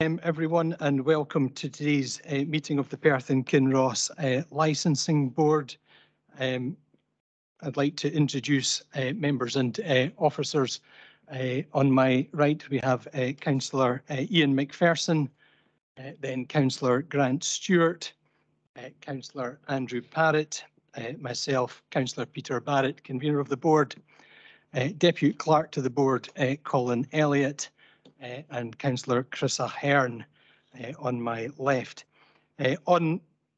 Everyone, and welcome to today's meeting of the Perth and Kinross Licensing Board. I'd like to introduce members and officers. On my right, we have Councillor Ian McPherson, then Councillor Grant Stewart, Councillor Andrew Parrott, myself, Councillor Peter Barrett, convener of the board, Deputy Clerk to the board, Colin Elliott, and Councillor Chris Ahern on my left.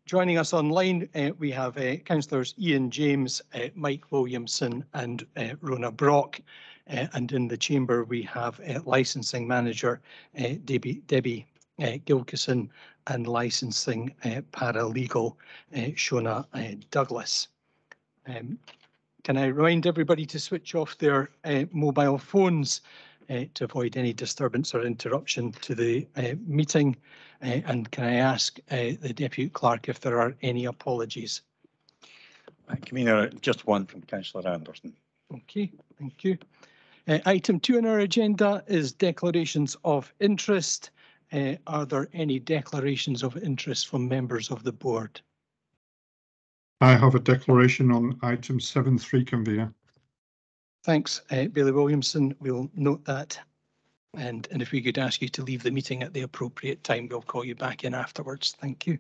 Joining us online, we have Councillors Ian James, Mike Williamson and Rona Brock. And in the chamber, we have Licensing Manager Debbie Gilkison and Licensing Paralegal Shona Douglas. Can I remind everybody to switch off their mobile phones to avoid any disturbance or interruption to the meeting? And can I ask the Deputy Clerk if there are any apologies? Convener, just one from Councillor Anderson. Okay, thank you. Item 2 on our agenda is declarations of interest. Are there any declarations of interest from members of the board? I have a declaration on item 7.3, Convener. Thanks, Bailey Williamson. We'll note that. And if we could ask you to leave the meeting at the appropriate time, we'll call you back in afterwards. Thank you.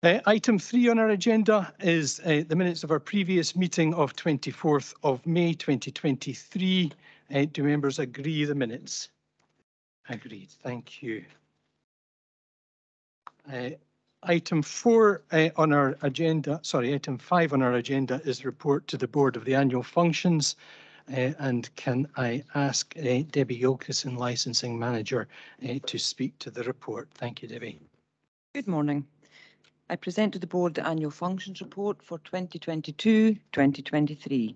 Item 3 on our agenda is the minutes of our previous meeting of 24th of May 2023. Do members agree the minutes? Agreed. Thank you. Item 5 on our agenda is report to the Board of the annual functions. And can I ask Debbie Gilkison, Licensing Manager, to speak to the report? Thank you, Debbie. Good morning. I present to the Board the annual functions report for 2022-2023.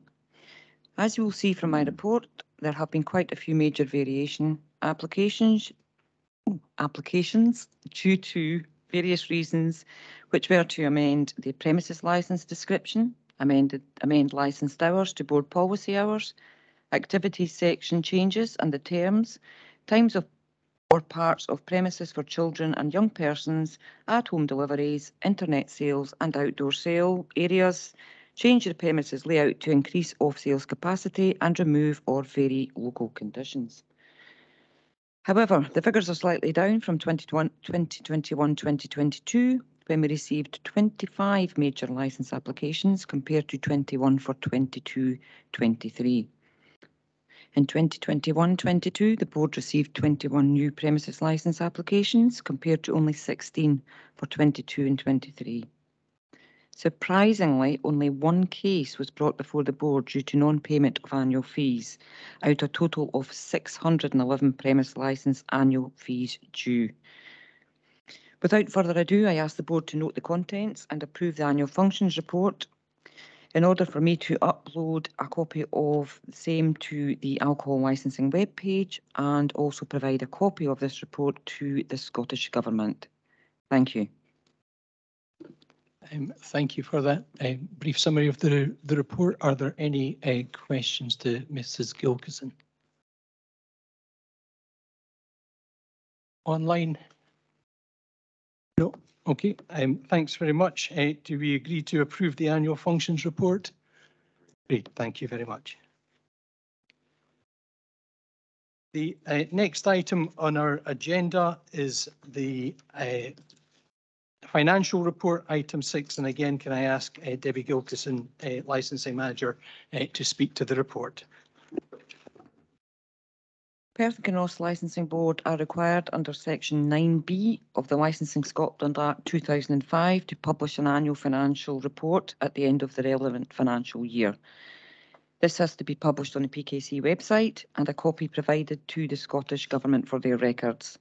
As you will see from my report, there have been quite a few major applications due to various reasons, which were to amend the premises licence description, amend licensed hours to board policy hours, activities section changes and the terms, times of or parts of premises for children and young persons, at-home deliveries, internet sales and outdoor sale areas, change the premises layout to increase off-sales capacity and remove or vary local conditions. However, the figures are slightly down from 2021-2022, when we received 25 major licence applications compared to 21 for 22-23. In 2021-22, the board received 21 new premises licence applications compared to only 16 for 22 and 23. Surprisingly, only one case was brought before the board due to non-payment of annual fees, out of a total of 611 premise licence annual fees due. Without further ado, I ask the board to note the contents and approve the annual functions report. In order for me to upload a copy of the same to the alcohol licensing webpage and also provide a copy of this report to the Scottish Government. Thank you. Thank you for that brief summary of the report. Are there any questions to Mrs. Gilkison? Online? No. Okay. Thanks very much. Do we agree to approve the annual functions report? Great. Thank you very much. The next item on our agenda is the financial report, item 6, and again, can I ask Debbie Gilkison, Licensing Manager, to speak to the report? Perth and Kinross Licensing Board are required under Section 9B of the Licensing Scotland Act 2005 to publish an annual financial report at the end of the relevant financial year. This has to be published on the PKC website and a copy provided to the Scottish Government for their records.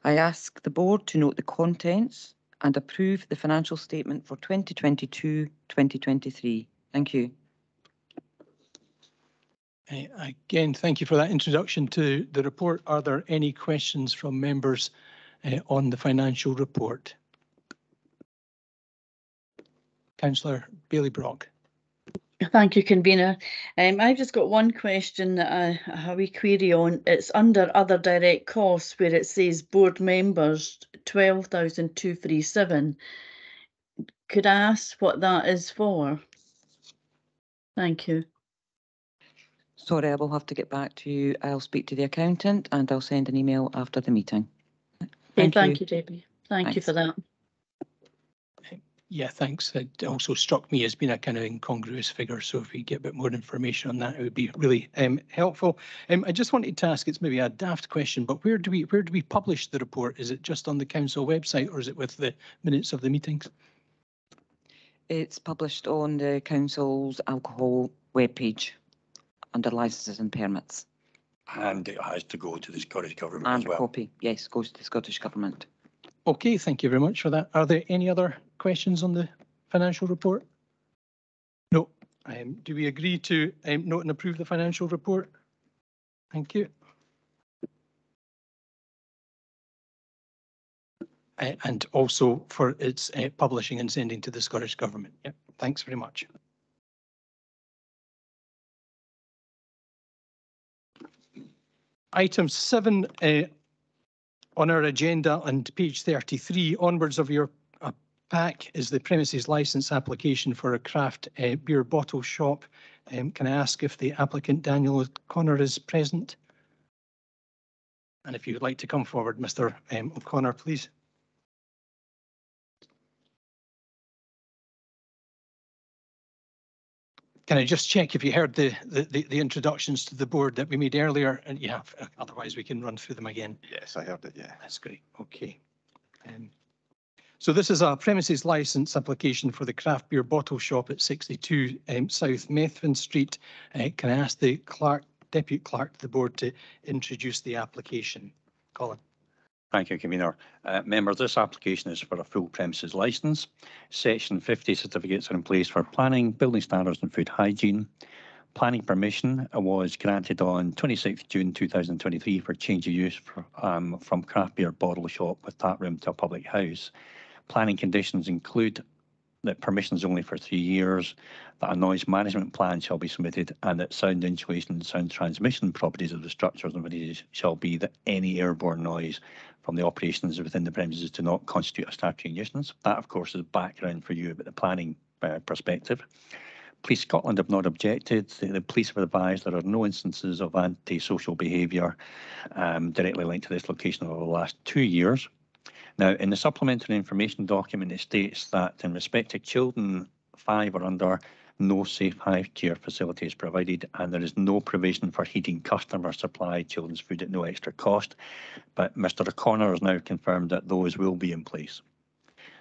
I ask the board to note the contents and approve the financial statement for 2022-2023. Thank you. Again, thank you for that introduction to the report. Are there any questions from members on the financial report? Councillor Bailey Brock. Thank you, convener. I've just got one question that I have a query on. It's under other direct costs where it says board members 12,237. Could I ask what that is for? Thank you. Sorry, I will have to get back to you. I'll speak to the accountant and I'll send an email after the meeting. Thank you, Debbie. Thank you for that. Yeah, thanks. It also struck me as being a kind of incongruous figure. So if we get a bit more information on that, it would be really helpful. I just wanted to ask, it's maybe a daft question, but where do we publish the report? Is it just on the council website or is it with the minutes of the meetings? It's published on the council's alcohol webpage under licenses and permits. And it has to go to the Scottish Government as And well. copy, yes, goes to the Scottish Government. Okay, thank you very much for that. Are there any other questions on the financial report? No. Do we agree to note and approve the financial report? Thank you. And also for its publishing and sending to the Scottish Government. Yep, thanks very much. Item 7 on our agenda and page 33 onwards of your pack is the premises licence application for a craft beer bottle shop. Can I ask if the applicant Daniel O'Connor is present? And if you would like to come forward, Mr. O'Connor, please. Can I just check if you heard the introductions to the board that we made earlier? And you have, otherwise we can run through them again. Yes, I heard it, yeah. That's great. Okay. So this is a premises licence application for the craft beer bottle shop at 62 South Methven Street. Can I ask the Deputy Clerk to the board to introduce the application? Colin. Thank you, Convener. Members, this application is for a full premises licence. Section 50 certificates are in place for planning, building standards and food hygiene. Planning permission was granted on 26 June 2023 for change of use from craft beer bottle shop with tap room to a public house. Planning conditions include that permission is only for 3 years, that a noise management plan shall be submitted, and that sound insulation and sound transmission properties of the structures and amenities shall be that any airborne noise from the operations within the premises do not constitute a statutory nuisance. That, of course, is background for you about the planning perspective. Police Scotland have not objected. The police have advised there are no instances of antisocial behaviour directly linked to this location over the last 2 years. Now, in the supplementary information document, it states that in respect to children 5 or under, no safe high care facility is provided, and there is no provision for heating customer supplied children's food at no extra cost. But Mr. O'Connor has now confirmed that those will be in place.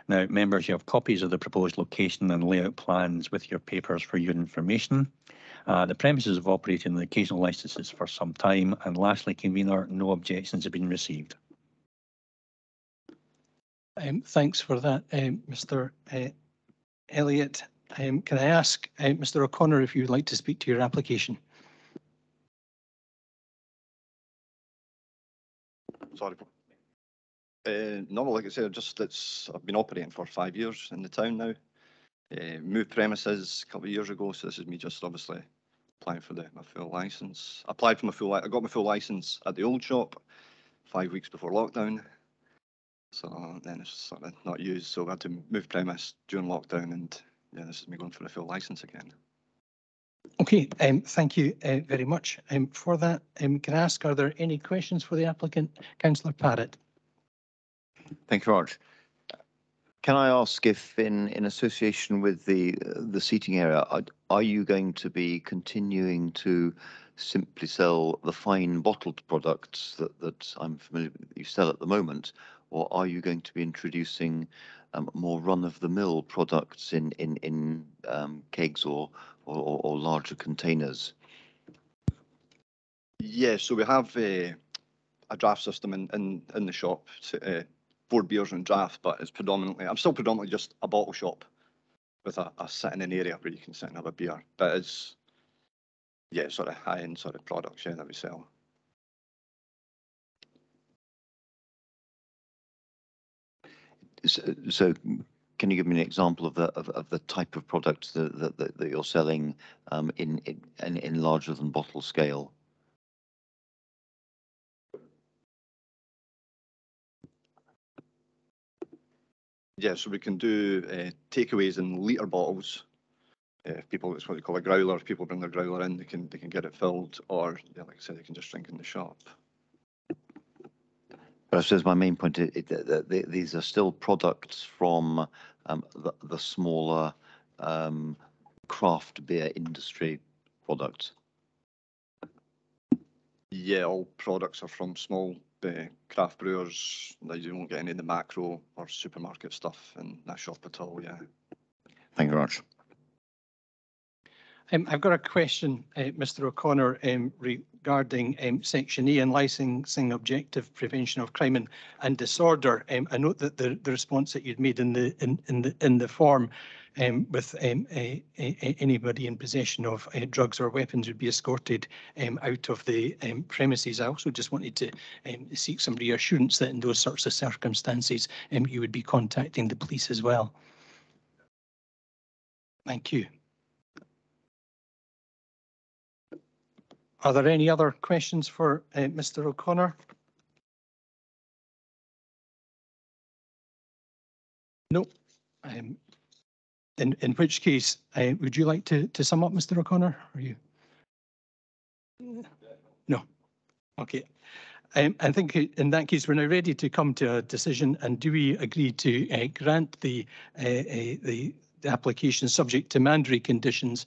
Now, members, you have copies of the proposed location and layout plans with your papers for your information. The premises have operated in the occasional licences for some time, and lastly, convener, no objections have been received. Thanks for that, Mr. Elliott. Can I ask Mr. O'Connor if you would like to speak to your application? Sorry. No, like I said, I've been operating for 5 years in the town now. Moved premises a couple of years ago, so this is me just obviously applying for my full licence. I got my full licence at the old shop 5 weeks before lockdown. So then it's sort of not used, so I had to move premise during lockdown, and yeah, this is me going for a full licence again. Okay, thank you very much for that. Can I ask, are there any questions for the applicant? Councillor Parrott. Thank you very much. Can I ask if in association with the seating area, are you going to be continuing to simply sell the fine bottled products that I'm familiar with that you sell at the moment, or are you going to be introducing more run-of-the-mill products in kegs or larger containers? Yeah, so we have a draft system in the shop, board beers and draft, but I'm still predominantly just a bottle shop with a sitting in area where you can sit and have a beer. But it's, yeah, sort of high-end sort of products, yeah, that we sell. So can you give me an example of the type of product that you're selling in larger than bottle scale? Yeah, so we can do takeaways in litre bottles. If people, it's what they call a growler. If people bring their growler in, they can get it filled, or yeah, like I said, they can just drink in the shop. But I suppose my main point is these are still products from the smaller craft beer industry products. Yeah, all products are from small craft brewers. You won't get any of the macro or supermarket stuff in that shop at all. Yeah. Thank you very much. I've got a question, Mr. O'Connor, regarding Section A and licensing objective prevention of crime and disorder. I note that the response that you'd made in the form with anybody in possession of drugs or weapons would be escorted out of the premises. I also just wanted to seek some reassurance that in those sorts of circumstances you would be contacting the police as well. Thank you. Are there any other questions for Mr. O'Connor? No. In which case, would you like to sum up, Mr. O'Connor? Are you? No. Okay. I think in that case, we're now ready to come to a decision. And do we agree to grant the application subject to mandatory conditions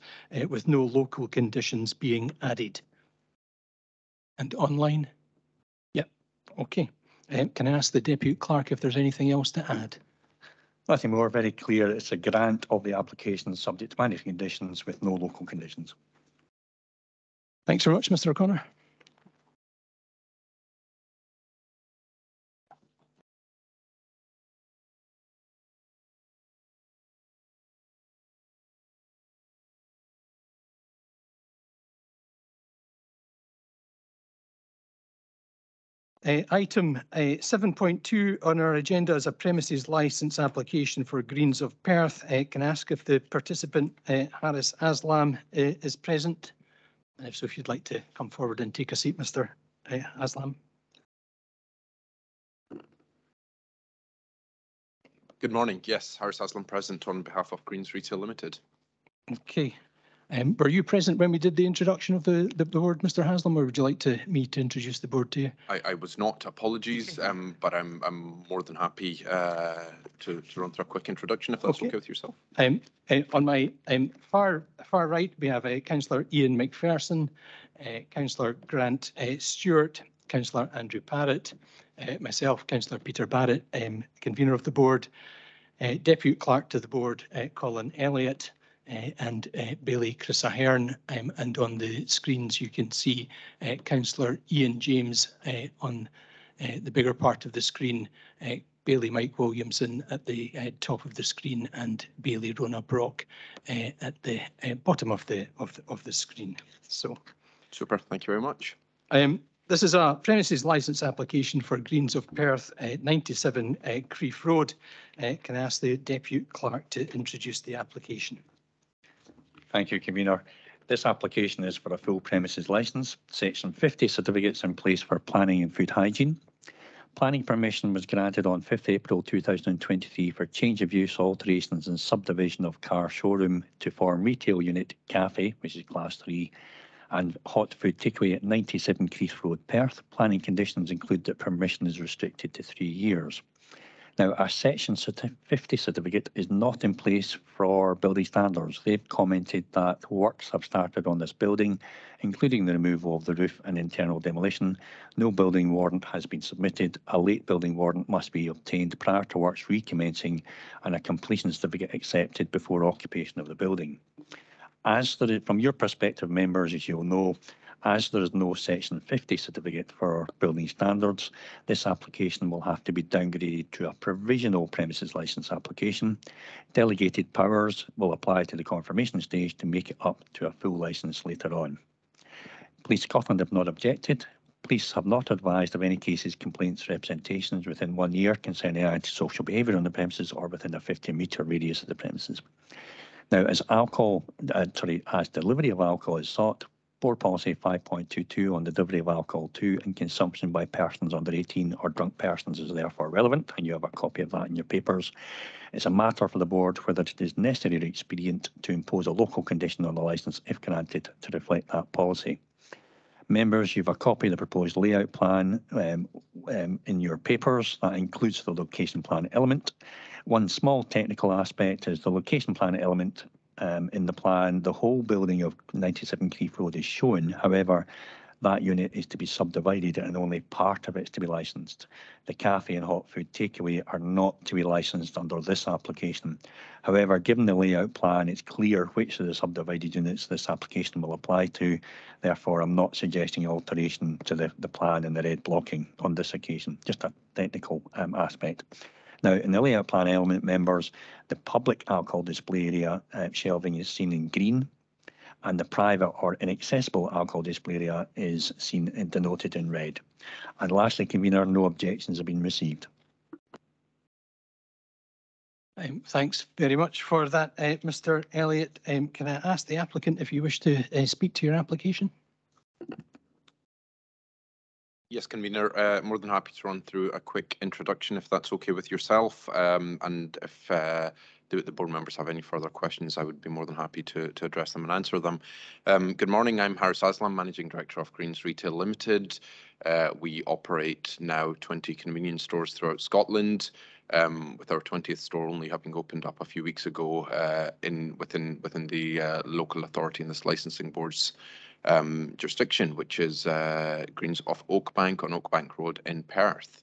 with no local conditions being added? And online? Yep. Okay. Can I ask the Deputy Clerk if there's anything else to add? Nothing more. Very clear. It's a grant of the application subject to mandatory conditions with no local conditions. Thanks very much, Mr. O'Connor. Item 7.2 on our agenda is a premises licence application for Greens of Perth. Can I ask if the participant, Haris Aslam, is present? And if so, if you'd like to come forward and take a seat, Mr. Aslam. Good morning. Yes, Haris Aslam present on behalf of Greens Retail Limited. Okay. Were you present when we did the introduction of the board, Mr. Haslam, or would you like me to introduce the board to you? I was not. Apologies, but I'm more than happy to run through a quick introduction if that's okay with yourself. On my far right, we have Councillor Ian McPherson, Councillor Grant Stewart, Councillor Andrew Parrott, myself, Councillor Peter Barrett, convener of the board, Deputy Clerk to the board, Colin Elliott, and Bailey Chris Ahern, and on the screens you can see Councillor Ian James on the bigger part of the screen, Bailey Mike Williamson at the top of the screen, and Bailey Rona Brock at the bottom of the screen. So, super. Thank you very much. This is a premises licence application for Greens of Perth, 97 Creef Road. Can I ask the Deputy Clerk to introduce the application? Thank you, Convener. This application is for a full premises licence. Section 50 certificates in place for planning and food hygiene. Planning permission was granted on 5th April 2023 for change of use, alterations and subdivision of car showroom to form retail unit cafe, which is class 3, and hot food takeaway at 97 Creef Road, Perth. Planning conditions include that permission is restricted to 3 years. Now, a Section 50 certificate is not in place for building standards. They've commented that works have started on this building, including the removal of the roof and internal demolition. No building warrant has been submitted. A late building warrant must be obtained prior to works recommencing and a completion certificate accepted before occupation of the building. From your perspective, members, as you'll know, as there is no Section 50 certificate for building standards, this application will have to be downgraded to a provisional premises licence application. Delegated powers will apply to the confirmation stage to make it up to a full licence later on. Police Scotland have not objected. Police have not advised of any cases, complaints, representations within 1 year concerning antisocial behaviour on the premises or within a 50-metre radius of the premises. Now, as delivery of alcohol is sought, Board Policy 5.22 on the delivery of alcohol to and consumption by persons under 18 or drunk persons is therefore relevant, and you have a copy of that in your papers. It's a matter for the Board whether it is necessary or expedient to impose a local condition on the licence if granted to reflect that policy. Members, you have a copy of the proposed layout plan in your papers. That includes the location plan element. One small technical aspect is the location plan element in the plan. The whole building of 97 Creef Road is shown. However, that unit is to be subdivided and only part of it is to be licensed. The cafe and hot food takeaway are not to be licensed under this application. However, given the layout plan, it's clear which of the subdivided units this application will apply to. Therefore, I'm not suggesting alteration to the plan and the red blocking on this occasion, just a technical aspect. Now, in the layout plan element, members, the public alcohol display area shelving is seen in green, and the private or inaccessible alcohol display area is seen and denoted in red. And lastly, convener, no objections have been received. Thanks very much for that, Mr. Elliott. Can I ask the applicant if you wish to speak to your application? Yes, convener, more than happy to run through a quick introduction if that's okay with yourself. And if the board members have any further questions, I would be more than happy to address them and answer them. Good morning, I'm Harris Aslam, Managing Director of Greens Retail Limited. We operate now 20 convenience stores throughout Scotland, with our 20th store only having opened up a few weeks ago within the local authority and this licensing board's jurisdiction, which is Greens off Oakbank on Oakbank Road in Perth.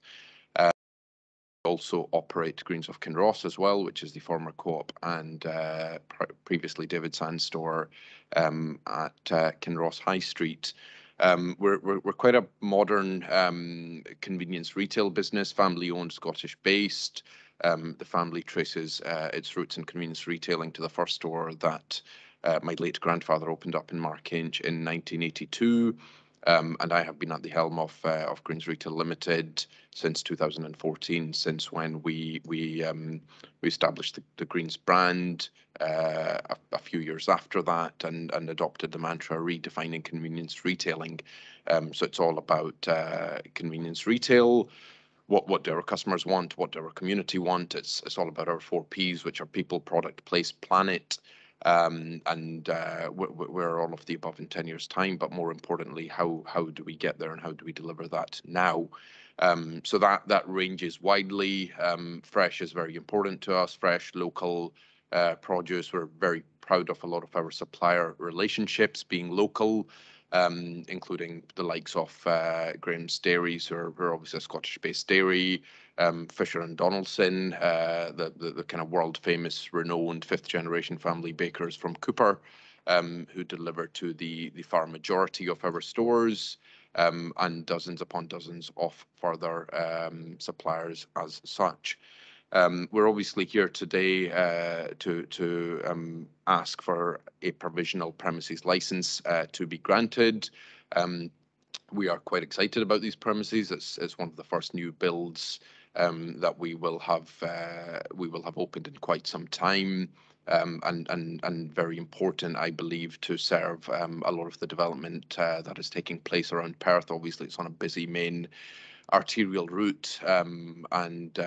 Also operate Greens of Kinross as well, which is the former Co-op and previously David Sands store at Kinross High Street. We're quite a modern convenience retail business, family-owned, Scottish-based. The family traces its roots in convenience retailing to the first store that my late grandfather opened up in Markinch in 1982. And I have been at the helm of Greens Retail Limited since 2014, since when we established the Greens brand a few years after that and adopted the mantra redefining convenience retailing. So it's all about convenience retail. What do our customers want? What do our community want? It's all about our 4 Ps, which are people, product, place, planet. And we're all of the above in 10 years' time, but more importantly, how do we get there and how do we deliver that now? So that ranges widely. Fresh is very important to us. Fresh, local produce. We're very proud of a lot of our supplier relationships being local, including the likes of Graham's Dairies, who are obviously a Scottish-based dairy. Fisher and Donaldson, the kind of world famous, renowned 5th generation family bakers from Cooper, who deliver to the far majority of our stores, and dozens upon dozens of further suppliers as such. We're obviously here today to ask for a provisional premises license to be granted. We are quite excited about these premises. It's one of the first new builds that we will have opened in quite some time, and very important, I believe, to serve a lot of the development that is taking place around Perth. Obviously, it's on a busy main arterial route, and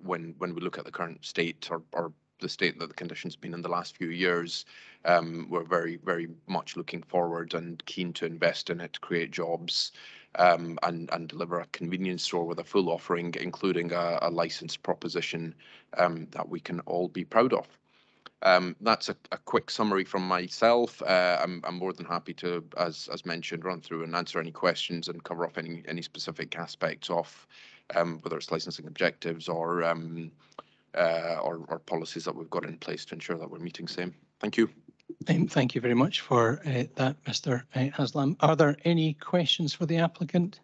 when we look at the current state or the state that the conditions been in the last few years, we're very, very much looking forward and keen to invest in it, create jobs, and deliver a convenience store with a full offering, including a licensed proposition that we can all be proud of. That's a quick summary from myself. I'm more than happy to, as mentioned, run through and answer any questions and cover off any specific aspects of whether it's licensing objectives or policies that we've got in place to ensure that we're meeting same. Thank you. Thank you very much for that, Mr. Haslam. Are there any questions for the applicant?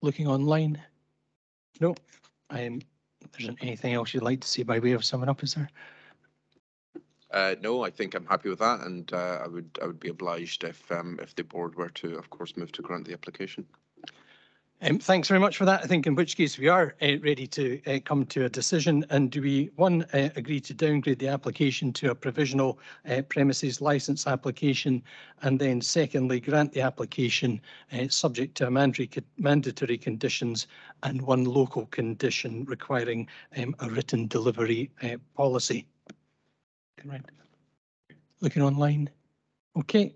Looking online? No. There isn't anything else you'd like to see by way of summing up, is there? No, I think I'm happy with that, and I would be obliged if the board were to, of course, move to grant the application. Thanks very much for that. I think in which case we are ready to come to a decision. And do we, one, agree to downgrade the application to a provisional premises licence application, and then secondly, grant the application subject to mandatory conditions and one local condition requiring a written delivery policy? Right. Looking online. Okay.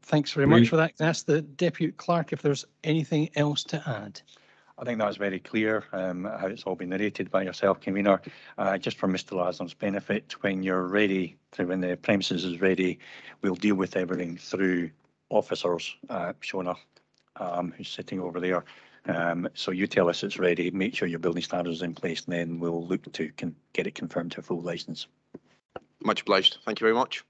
Thanks very much for that. Can I ask the Deputy Clerk if there's anything else to add? I think that was very clear, how it's all been narrated by yourself, Convener. Just for Mr. Lasner's benefit, when you're ready, when the premises is ready, we'll deal with everything through officers, Shona, who's sitting over there. So you tell us it's ready, make sure your building standards are in place, and then we'll look to get it confirmed to a full licence. Much obliged. Thank you very much.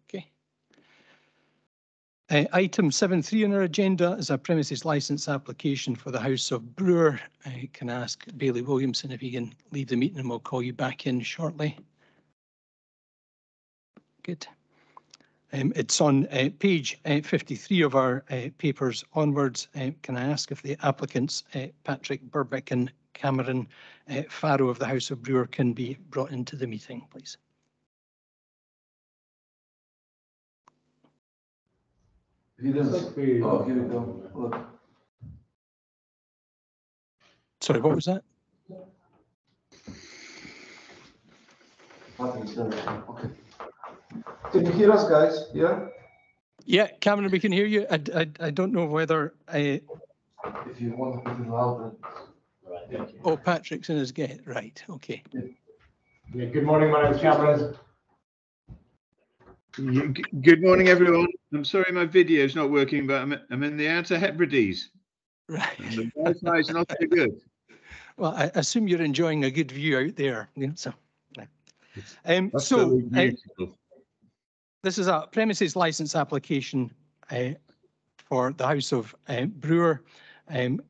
Okay. Item 7.3 on our agenda is a premises licence application for the House of Brewer. I can ask Bailey Williamson if he can leave the meeting and we'll call you back in shortly. Good. It's on page 53 of our papers onwards. Can I ask if the applicants, Patrick Burbick and Cameron Farrow of the House of Brewer, can be brought into the meeting, please? Sorry, what was that? Okay. Can you hear us, guys? Yeah? Yeah, Cameron, we can hear you. I don't know whether If you want to put it louder. Right. Oh, Patrick's in his gate. Right. Okay. Yeah, good morning. My name is Cameron. Good morning, everyone. I'm sorry my video is not working, but I'm in the Outer Hebrides. Right. And the Wi-Fi is not so good. Well, I assume you're enjoying a good view out there. You know, so, Beautiful. This is a premises licence application for the House of Brewer. Can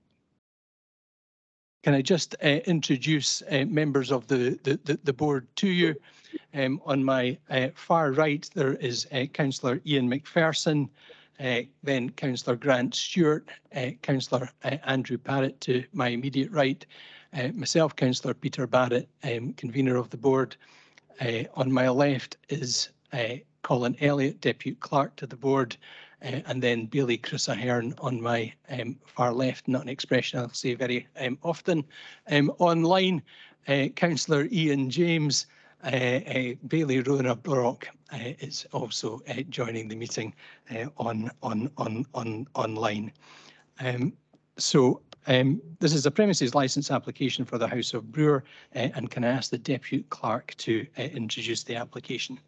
I just introduce members of the board to you? On my far right, there is Councillor Ian McPherson, then Councillor Grant Stewart, Councillor Andrew Barrett to my immediate right, myself, Councillor Peter Barrett, convener of the board. On my left is Colin Elliott, Deputy Clerk to the board, and then Bailey Chris Ahern on my far left, not an expression I'll say very often. Online, Councillor Ian James, Bailey Rona Brock is also joining the meeting online. This is a premises licence application for the House of Brewer, and can I ask the Deputy Clerk to introduce the application?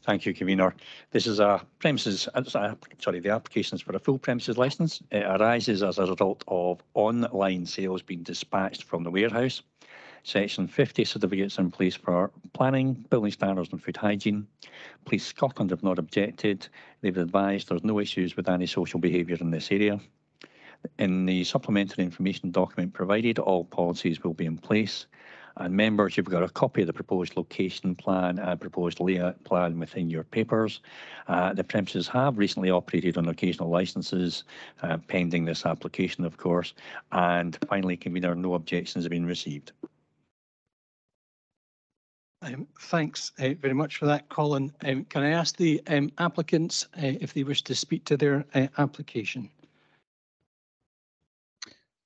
Thank you, Convener. This is a premises, the application is for a full premises licence. It arises as a result of online sales being dispatched from the warehouse. Section 50 certificates in place for planning, building standards and food hygiene. Police Scotland have not objected. They've advised there's no issues with antisocial behaviour in this area. In the supplementary information document provided, all policies will be in place. And members, you've got a copy of the proposed location plan and proposed layout plan within your papers. The premises have recently operated on occasional licences, pending this application, of course. And finally, Convener, no objections have been received. Thanks very much for that, Colin. Can I ask the applicants if they wish to speak to their application?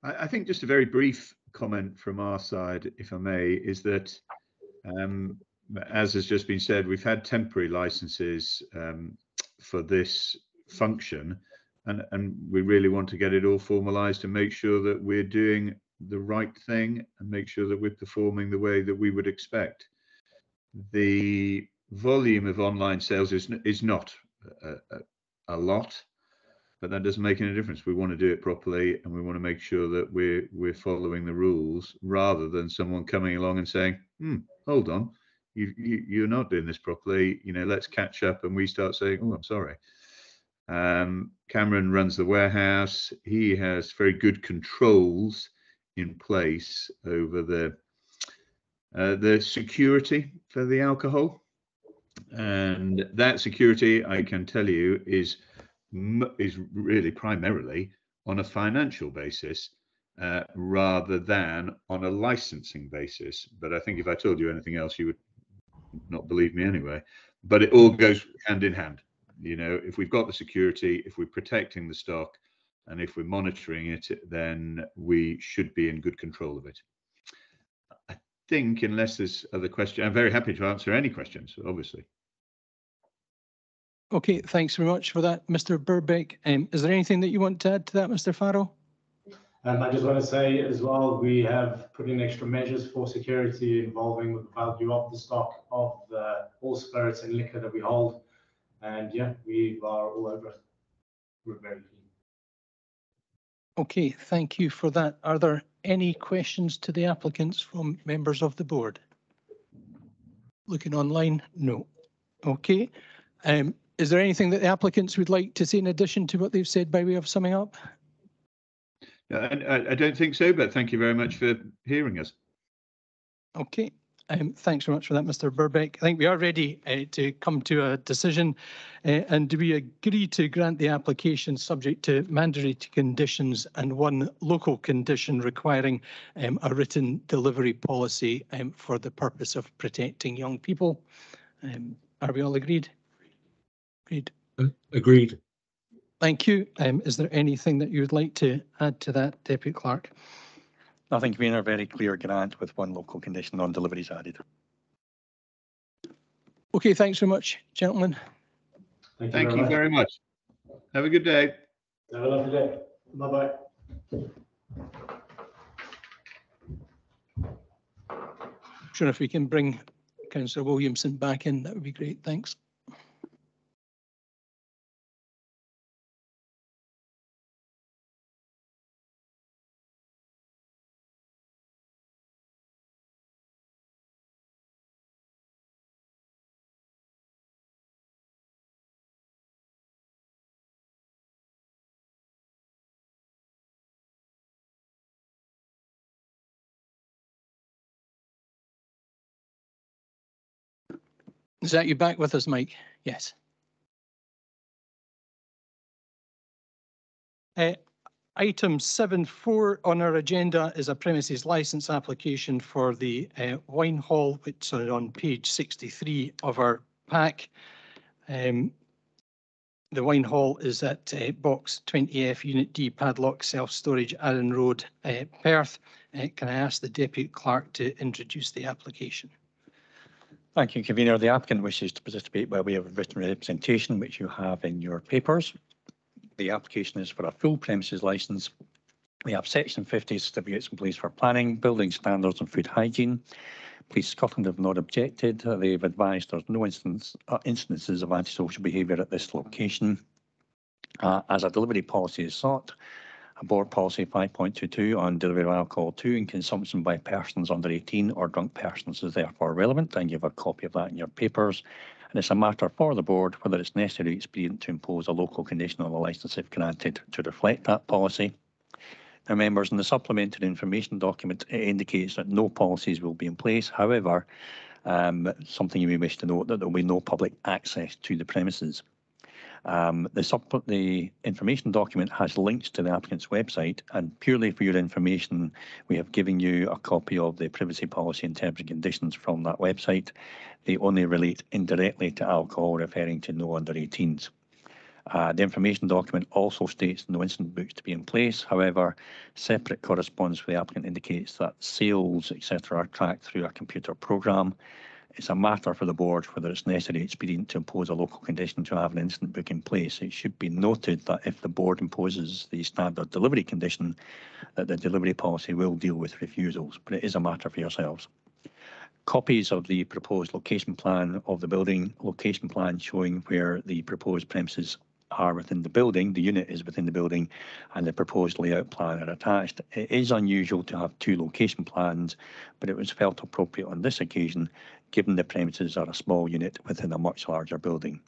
I think just a very brief comment from our side, if I may, is that, as has just been said, we've had temporary licenses for this function, and we really want to get it all formalised and make sure that we're doing the right thing and make sure that we're performing the way that we would expect. The volume of online sales is not a lot, but that doesn't make any difference. We want to do it properly, and we want to make sure that we're following the rules, rather than someone coming along and saying, hold on, you're not doing this properly, you know, let's catch up, and we start saying, oh, I'm sorry. Cameron runs the warehouse. He has very good controls in place over the security for the alcohol, and that security, I can tell you, is really primarily on a financial basis rather than on a licensing basis. But I think if I told you anything else, you would not believe me anyway. But it all goes hand in hand. You know, if we've got the security, if we're protecting the stock, and if we're monitoring it, then we should be in good control of it. I think, unless there's other questions, I'm very happy to answer any questions, obviously. Okay, thanks very much for that, Mr. Burbeck. Is there anything that you want to add to that, Mr. Farrell? I just want to say as well, we have put in extra measures for security involving the value of the stock of all spirits and liquor that we hold. And yeah, we are all over it. We're very keen. Okay, thank you for that. Are there any questions to the applicants from members of the board? Looking online? No. Okay. Is there anything that the applicants would like to say in addition to what they've said by way of summing up? I don't think so, but thank you very much for hearing us. Okay. Thanks very much for that, Mr. Burbeck. I think we are ready to come to a decision. And do we agree to grant the application subject to mandatory conditions and one local condition requiring a written delivery policy for the purpose of protecting young people? Are we all agreed? Agreed. Agreed. Thank you. Is there anything that you would like to add to that, Deputy Clerk? Nothing, Convener. Very clear grant with one local condition on deliveries added. Okay, thanks very much, gentlemen. Thank you very much. Have a good day. Have a lovely day. Bye-bye. Sure, if we can bring Councillor Williamson back in, that would be great. Thanks. Is that you back with us, Mike? Yes. Item 7.4 on our agenda is a premises licence application for the wine hall, which is on page 63 of our pack. The wine hall is at box 20F, Unit D, padlock, self-storage, Arran Road, Perth. Can I ask the Deputy Clerk to introduce the application? Thank you, Convener. The applicant wishes to participate by way of written representation, which you have in your papers. The application is for a full premises licence. We have Section 50 certificates in place for planning, building standards and food hygiene. Police Scotland have not objected. They've advised there's no instances of antisocial behaviour at this location. As a delivery policy is sought, a board policy 5.22 on delivery of alcohol to and consumption by persons under 18 or drunk persons is therefore relevant, and you have a copy of that in your papers. And it's a matter for the board whether it's necessary or expedient to impose a local condition on the licence if granted to reflect that policy. Now, members, in the supplementary information document, it indicates that no policies will be in place. However, something you may wish to note that there will be no public access to the premises. The information document has links to the applicant's website, and purely for your information, we have given you a copy of the privacy policy and terms and conditions from that website. They only relate indirectly to alcohol, referring to no under 18s. The information document also states no incident books to be in place. However, separate correspondence with the applicant indicates that sales, etc., are tracked through a computer programme. It's a matter for the board whether it's necessary or expedient to impose a local condition to have an incident book in place. It should be noted that if the board imposes the standard delivery condition, that the delivery policy will deal with refusals, but it is a matter for yourselves. Copies of the proposed location plan of the building, location plan showing where the proposed premises are within the building, the unit is within the building, and the proposed layout plan are attached. It is unusual to have two location plans, but it was felt appropriate on this occasion, given the premises are a small unit within a much larger building.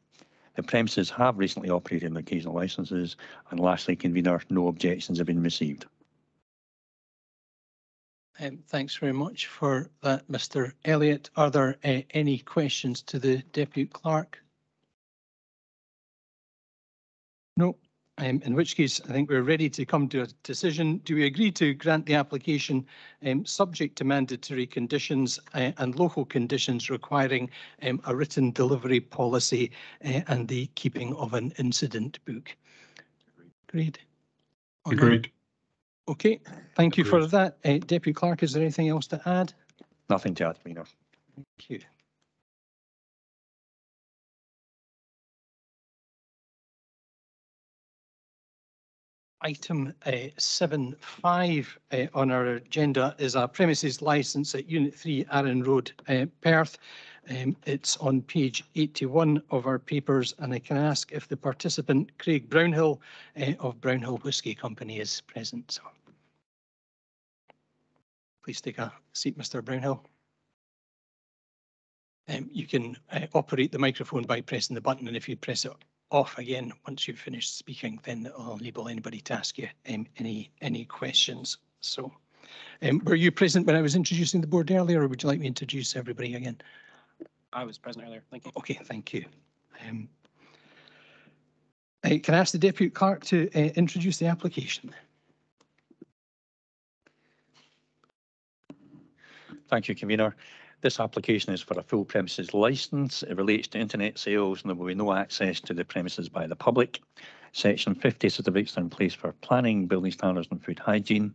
The premises have recently operated in occasional licences. And lastly, convener, no objections have been received. Thanks very much for that, Mr. Elliott. Are there any questions to the Deputy Clerk? No. In which case, I think we're ready to come to a decision. Do we agree to grant the application subject to mandatory conditions and local conditions requiring a written delivery policy and the keeping of an incident book? Agreed. Agreed. Okay, thank you for Agreed. that. Deputy Clerk, is there anything else to add? Nothing to add, Convener. Thank you. Item 7.5 on our agenda is a premises licence at Unit 3 Arran Road, Perth. It's on page 81 of our papers, and I can ask if the participant, Craig Brownhill of Brownhill Whisky Company, is present. So please take a seat, Mr. Brownhill. You can operate the microphone by pressing the button, and if you press it off again once you've finished speaking, then it'll enable anybody to ask you any questions. So were you present when I was introducing the board earlier, or would you like me to introduce everybody again? I was present earlier. Thank you. Okay, thank you. Can I ask the Deputy Clerk to introduce the application? Thank you, Convener. This application is for a full premises licence. It relates to internet sales and there will be no access to the premises by the public. Section 50 certificates are in place for planning, building standards and food hygiene.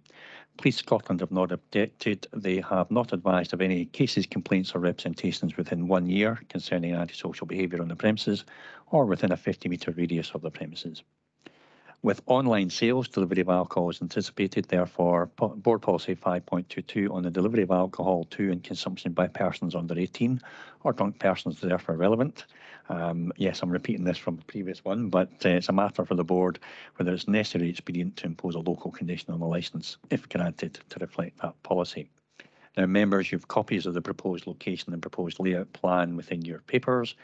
Police Scotland have not objected. They have not advised of any cases, complaints or representations within 1 year concerning antisocial behaviour on the premises or within a 50-metre radius of the premises. With online sales, delivery of alcohol is anticipated. Therefore, Board Policy 5.22 on the delivery of alcohol to and consumption by persons under 18 or drunk persons is therefore relevant. Yes, I'm repeating this from the previous one, but it's a matter for the board whether it's necessary or expedient to impose a local condition on the licence, if granted, to reflect that policy. Now, members, you have copies of the proposed location and proposed layout plan within your papers.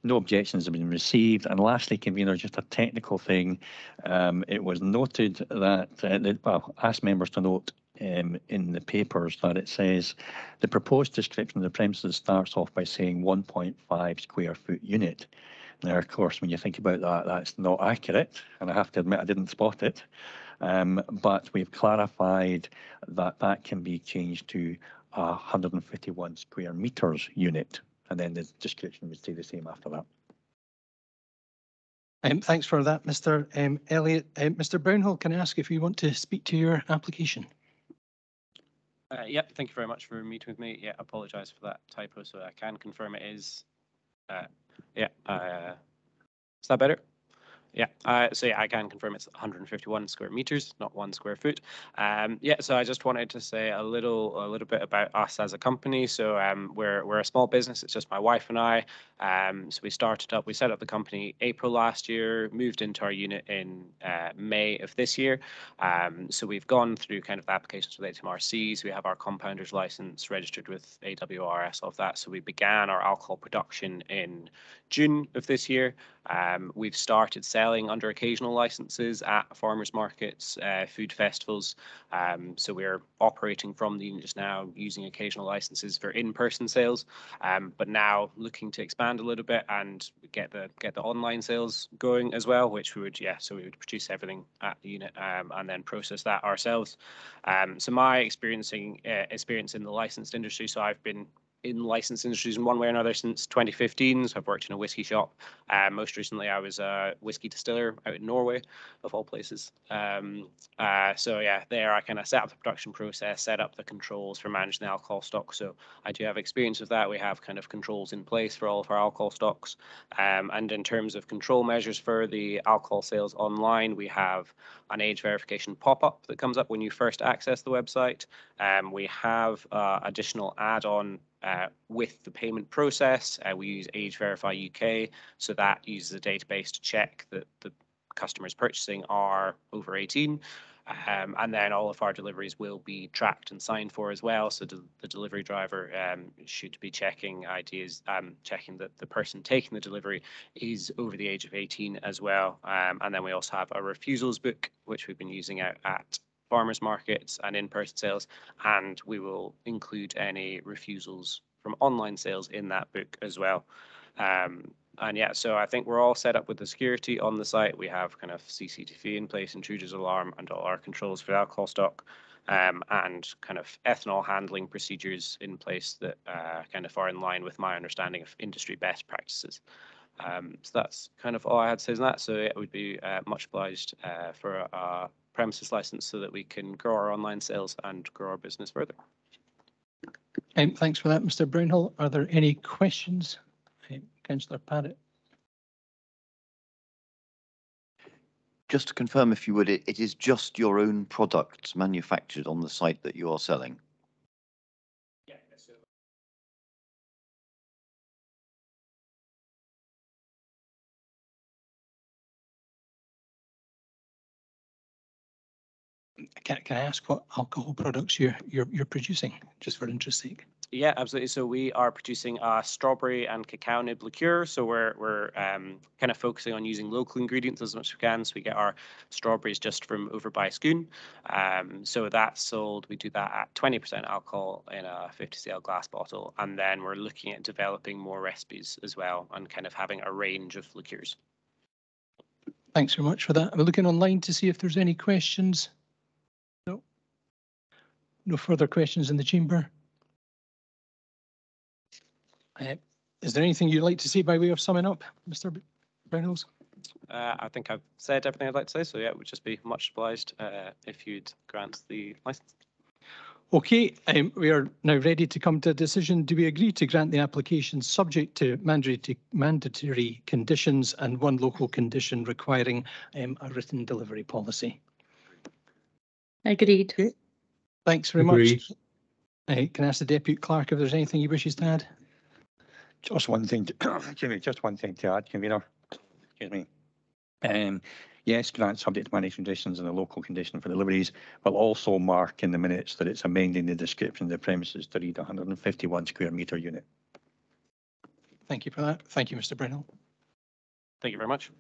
No objections have been received. And lastly, Convener, just a technical thing. It was noted that, well, asked members to note in the papers that it says the proposed description of the premises starts off by saying 1.5 square foot unit. Now, of course, when you think about that, that's not accurate. And I have to admit, I didn't spot it. But we've clarified that that can be changed to 151 square metres unit. And then the description would stay the same after that. Thanks for that, Mr. Elliott. Mr. Brownhill, can I ask if you want to speak to your application? Yeah, thank you very much for meeting with me. Yeah, I apologise for that typo, so I can confirm it is. Is that better? Yeah, so yeah, I can confirm it's 151 square meters, not 1 square foot. Yeah, so I just wanted to say a little bit about us as a company. So we're a small business. It's just my wife and I. So we set up the company April last year, moved into our unit in May of this year. So we've gone through kind of the applications related to MRCs. We have our compounder's license registered with AWRS of that. So we began our alcohol production in June of this year. We've started selling under occasional licenses at farmers markets, food festivals. So we're operating from the unit just now using occasional licenses for in-person sales, but now looking to expand a little bit and get the online sales going as well, which we would, so we would produce everything at the unit and then process that ourselves. So my experience in the licensed industry, so I've been in licensed industries in one way or another since 2015. So I've worked in a whiskey shop. Most recently, I was a whiskey distiller out in Norway, of all places. So yeah, there I kind of set up the production process, set up the controls for managing the alcohol stock. So I do have experience with that. We have kind of controls in place for all of our alcohol stocks. And in terms of control measures for the alcohol sales online, we have an age verification pop-up that comes up when you first access the website. We have additional add-on with the payment process. We use Age Verify UK, so that uses a database to check that the customers purchasing are over 18. And then all of our deliveries will be tracked and signed for as well. So the delivery driver should be checking IDs, checking that the person taking the delivery is over the age of 18 as well. And then we also have a refusals book, which we've been using out at farmers markets and in-person sales, and we will include any refusals from online sales in that book as well. And yeah, so I think we're all set up with the security on the site. We have kind of CCTV in place, intruder's alarm, and all our controls for the alcohol stock, and kind of ethanol handling procedures in place that kind of are in line with my understanding of industry best practices. So that's kind of all I had to say on that. So it would be much obliged for a premises license so that we can grow our online sales and grow our business further. Thanks for that, Mr. Brownhill. Are there any questions? Councillor Parrott. Just to confirm, if you would, it is just your own products manufactured on the site that you are selling? Yeah. Can I ask what alcohol products you're producing, just for interest's sake? Yeah, absolutely. So we are producing a strawberry and cacao nib liqueur. So we're kind of focusing on using local ingredients as much as we can. So we get our strawberries just from over by Scone. So that's sold. We do that at 20% alcohol in a 50cl glass bottle, and then we're looking at developing more recipes as well, and kind of having a range of liqueurs. Thanks very much for that. I'm looking online to see if there's any questions. No. No further questions in the chamber. Is there anything you'd like to say by way of summing up, Mr. Brownhill? I think I've said everything I'd like to say, so yeah, it would just be much obliged if you'd grant the license. Okay, we are now ready to come to a decision. Do we agree to grant the application subject to mandatory conditions and one local condition requiring a written delivery policy? Agreed. Okay. Thanks very Agreed. much. Can I ask the Deputy Clerk if there's anything he wishes to add? Just one thing, just one thing to add, Convener. Excuse me. Yes, grant subject to managed conditions and a local condition for deliveries, but also mark in the minutes that it's amending the description of the premises to read 151 square metre unit. Thank you for that. Thank you, Mr. Brownhill. Thank you very much.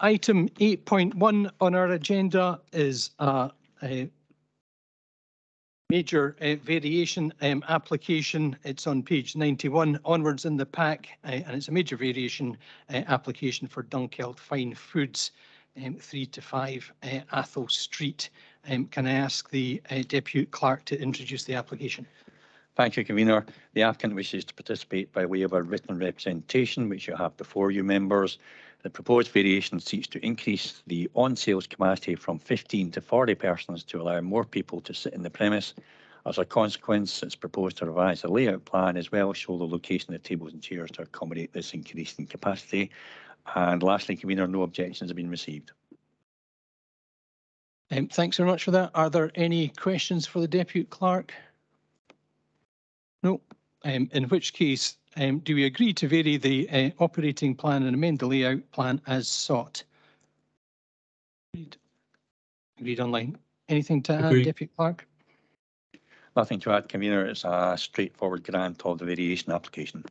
Item 8.1 on our agenda is a major variation application. It's on page 91 onwards in the pack, and it's a major variation application for Dunkeld Fine Foods, 3 to 5 Athol Street. Can I ask the Deputy Clerk to introduce the application? Thank you, Convener. The applicant wishes to participate by way of a written representation, which you have before you, members. The proposed variation seeks to increase the on-sales capacity from 15 to 40 persons to allow more people to sit in the premise. As a consequence, it's proposed to revise the layout plan as well, show the location of the tables and chairs to accommodate this increase in capacity. And lastly, Convener, no objections have been received. Thanks very much for that. Are there any questions for the Deputy Clerk? No. In which case, do we agree to vary the operating plan and amend the layout plan as sought? Agreed online. Anything to add, Deputy Clerk? Nothing to add, Convener. It's a straightforward grant of the variation application.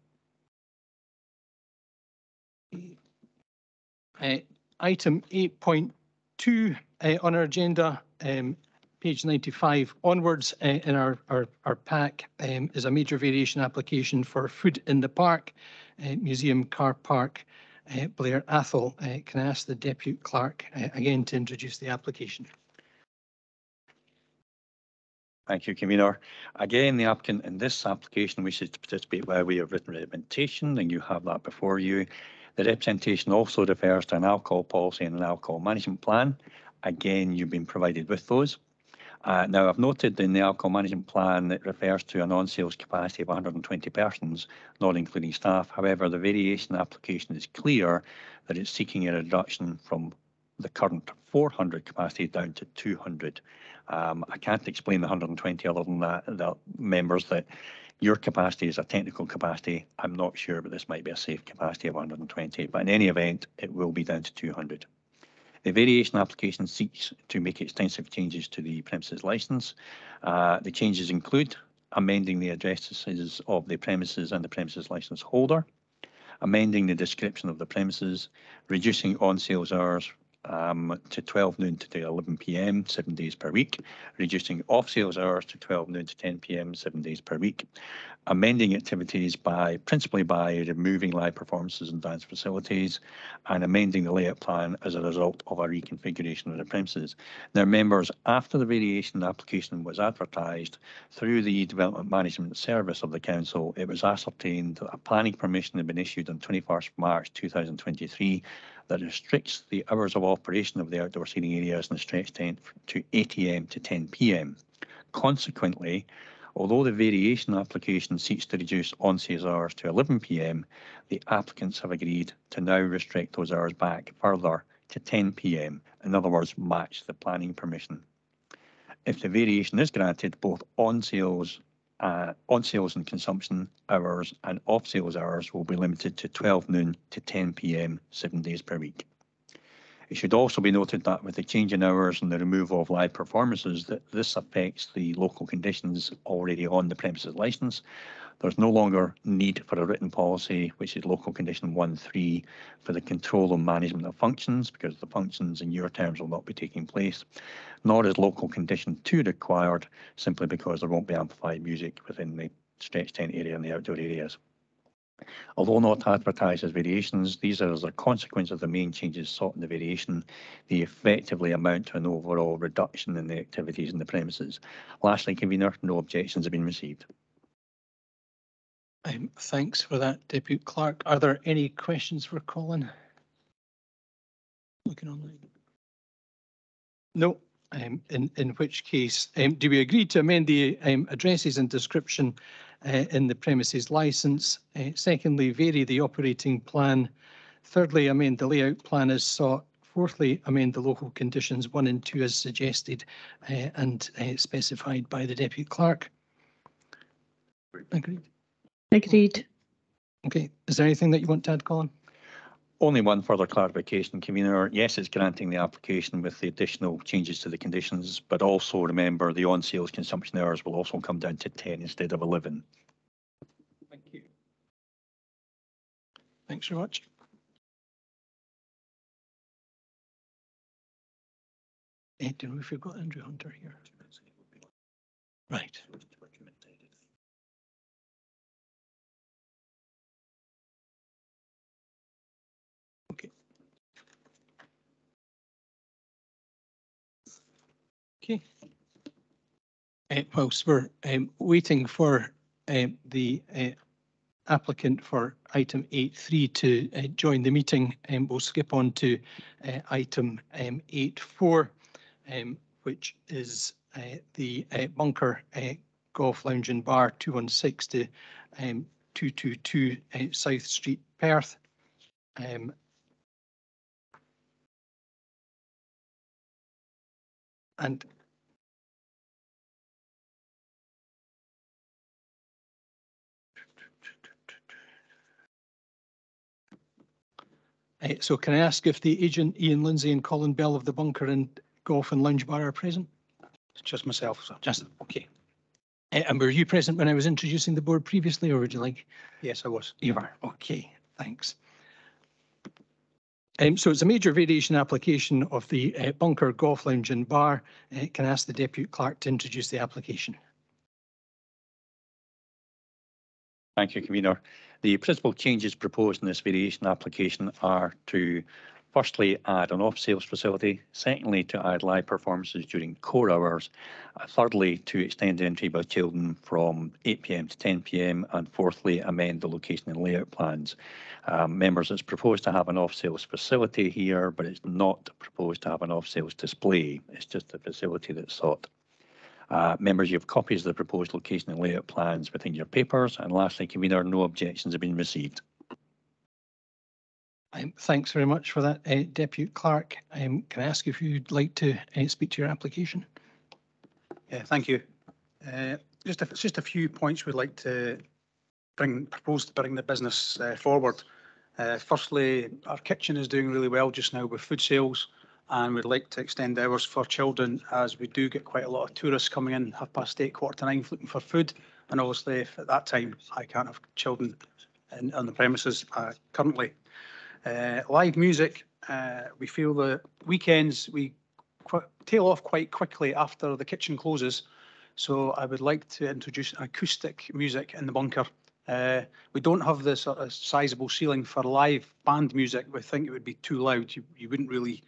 Item 8.2 on our agenda, page 95 onwards in our pack, is a major variation application for Food in the Park, Museum Car Park, Blair Athol. Can I ask the Deputy Clerk again to introduce the application? Thank you, Convener. Again, the applicant in this application wishes to participate by way of written representation, and you have that before you. The representation also refers to an alcohol policy and an alcohol management plan. Again, you've been provided with those. Now, I've noted in the alcohol management plan that refers to an on-sales capacity of 120 persons, not including staff. However, the variation application is clear that it's seeking a reduction from the current 400 capacity down to 200. I can't explain the 120 other than that, members, that Your capacity is a technical capacity. I'm not sure, but this might be a safe capacity of 120. But in any event, it will be down to 200. The variation application seeks to make extensive changes to the premises licence. The changes include amending the addresses of the premises and the premises licence holder, amending the description of the premises, reducing on-sales hours to 12 noon to 11 p.m. 7 days per week, reducing off-sales hours to 12 noon to 10 p.m. 7 days per week, amending activities principally by removing live performances and dance facilities, and amending the layout plan as a result of a reconfiguration of the premises. Now, members, after the variation application was advertised through the Development Management Service of the Council, it was ascertained that a planning permission had been issued on 21st March 2023 that restricts the hours of operation of the outdoor seating areas in the stretch tent to 8 a.m. to 10 p.m. Consequently, although the variation application seeks to reduce on-sales hours to 11 p.m, the applicants have agreed to now restrict those hours back further to 10 p.m, in other words, match the planning permission. If the variation is granted, both on-sales and consumption hours and off-sales hours will be limited to 12 noon to 10 p.m, 7 days per week. It should also be noted that with the change in hours and the removal of live performances, that this affects the local conditions already on the premises licence. There's no longer need for a written policy, which is local condition 1.3, for the control and management of functions, because the functions in your terms will not be taking place, nor is local condition 2 required, simply because there won't be amplified music within the stretch tent area and the outdoor areas. Although not advertised as variations, these are as a consequence of the main changes sought in the variation. They effectively amount to an overall reduction in the activities in the premises. Lastly, convener, no objections have been received. Thanks for that, Deputy Clerk. Are there any questions for Colin? Looking online. No. In which case, do we agree to amend the addresses and description in the premises licence? Secondly, vary the operating plan. Thirdly, amend the layout plan as sought. Fourthly, amend the local conditions 1 and 2 as suggested and specified by the Deputy Clerk. Agreed. Agreed. Okay. Is there anything that you want to add, Colin? Only one further clarification, convener. Yes, it's granting the application with the additional changes to the conditions, but also remember the on-sales consumption hours will also come down to 10 instead of 11. Thank you. Thanks very much. Do you know if you've got Andrew Hunter here? Right. Okay. Okay. Whilst we're waiting for the applicant for item 8.3 to join the meeting, we'll skip on to item 8.4, which is the bunker golf lounge and bar 216 to 222 South Street, Perth. And so can I ask if the agent Ian Lindsay and Colin Bell of the bunker and golf and lounge bar are present? Just myself, sir. Just, okay. And were you present when I was introducing the board previously, or would you like? Yes, I was. You are, okay, thanks. So it's a major variation application of the bunker golf lounge and bar. Can I ask the Deputy Clerk to introduce the application? Thank you, convener. The principal changes proposed in this variation application are to firstly add an off-sales facility, secondly to add live performances during core hours, thirdly to extend entry by children from 8 p.m. to 10 p.m, and fourthly amend the location and layout plans. Members, it's proposed to have an off-sales facility here, but it's not proposed to have an off-sales display. It's just the facility that's sought. Members, you have copies of the proposed location and layout plans within your papers. And lastly, convener, no objections have been received. Thanks very much for that, Deputy Clerk. Can I ask if you'd like to speak to your application? Yeah, thank you. just a few points we'd like to propose to bring the business forward. Firstly, our kitchen is doing really well just now with food sales, and we'd like to extend hours for children, as we do get quite a lot of tourists coming in 8:30, 8:45 looking for food. And obviously, if at that time I can't have children on the premises currently. Live music, we feel that weekends we tail off quite quickly after the kitchen closes. So I would like to introduce acoustic music in the bunker. We don't have the sort of sizable ceiling for live band music. We think it would be too loud. You wouldn't really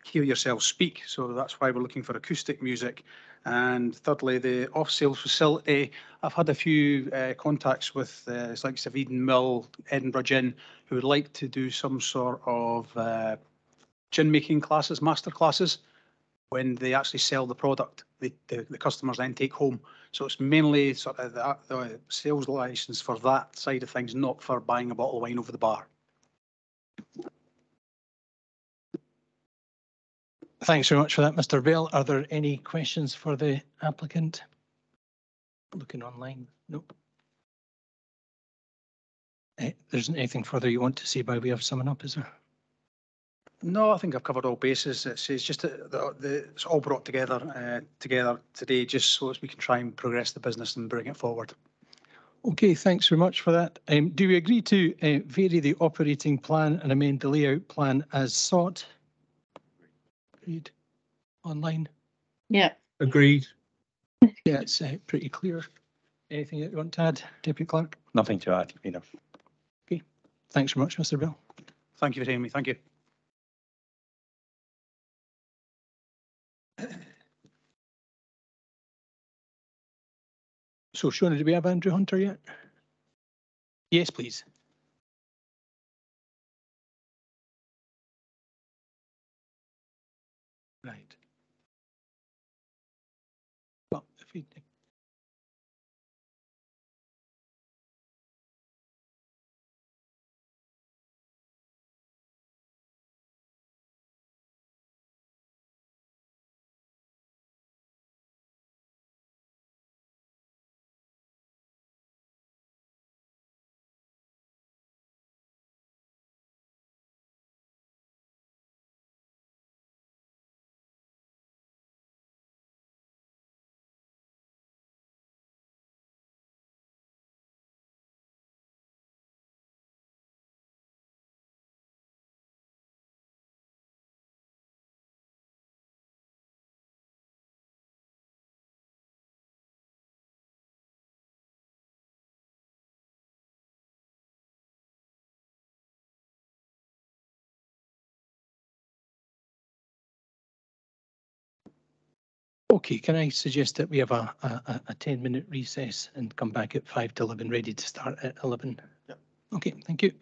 hear yourself speak. So that's why we're looking for acoustic music. And thirdly, the off-sales facility. I've had a few contacts with like Eden Mill, Edinburgh Gin, who would like to do some sort of gin making classes, master classes, when they actually sell the product, the customers then take home. So it's mainly sort of the sales license for that side of things, not for buying a bottle of wine over the bar. Thanks very much for that, Mr. Bell. Are there any questions for the applicant? Looking online, nope. There isn't anything further you want to say by way of summing up, is there? No, I think I've covered all bases. It's just it's all brought together today, just so as we can try and progress the business and bring it forward. Okay, thanks very much for that. Do we agree to vary the operating plan and amend the layout plan as sought? Agreed. Online? Yeah. Agreed. Yeah, it's pretty clear. Anything that you want to add, Deputy Clerk? Nothing to add, Peter. Okay, thanks very much, Mr. Bell. Thank you for hearing me. Thank you. So, Shona, do we have Andrew Hunter yet? Yes, please. Right. Well, if we Okay, can I suggest that we have a 10-minute recess and come back at 5 to 11, ready to start at 11? Yeah. Okay, thank you.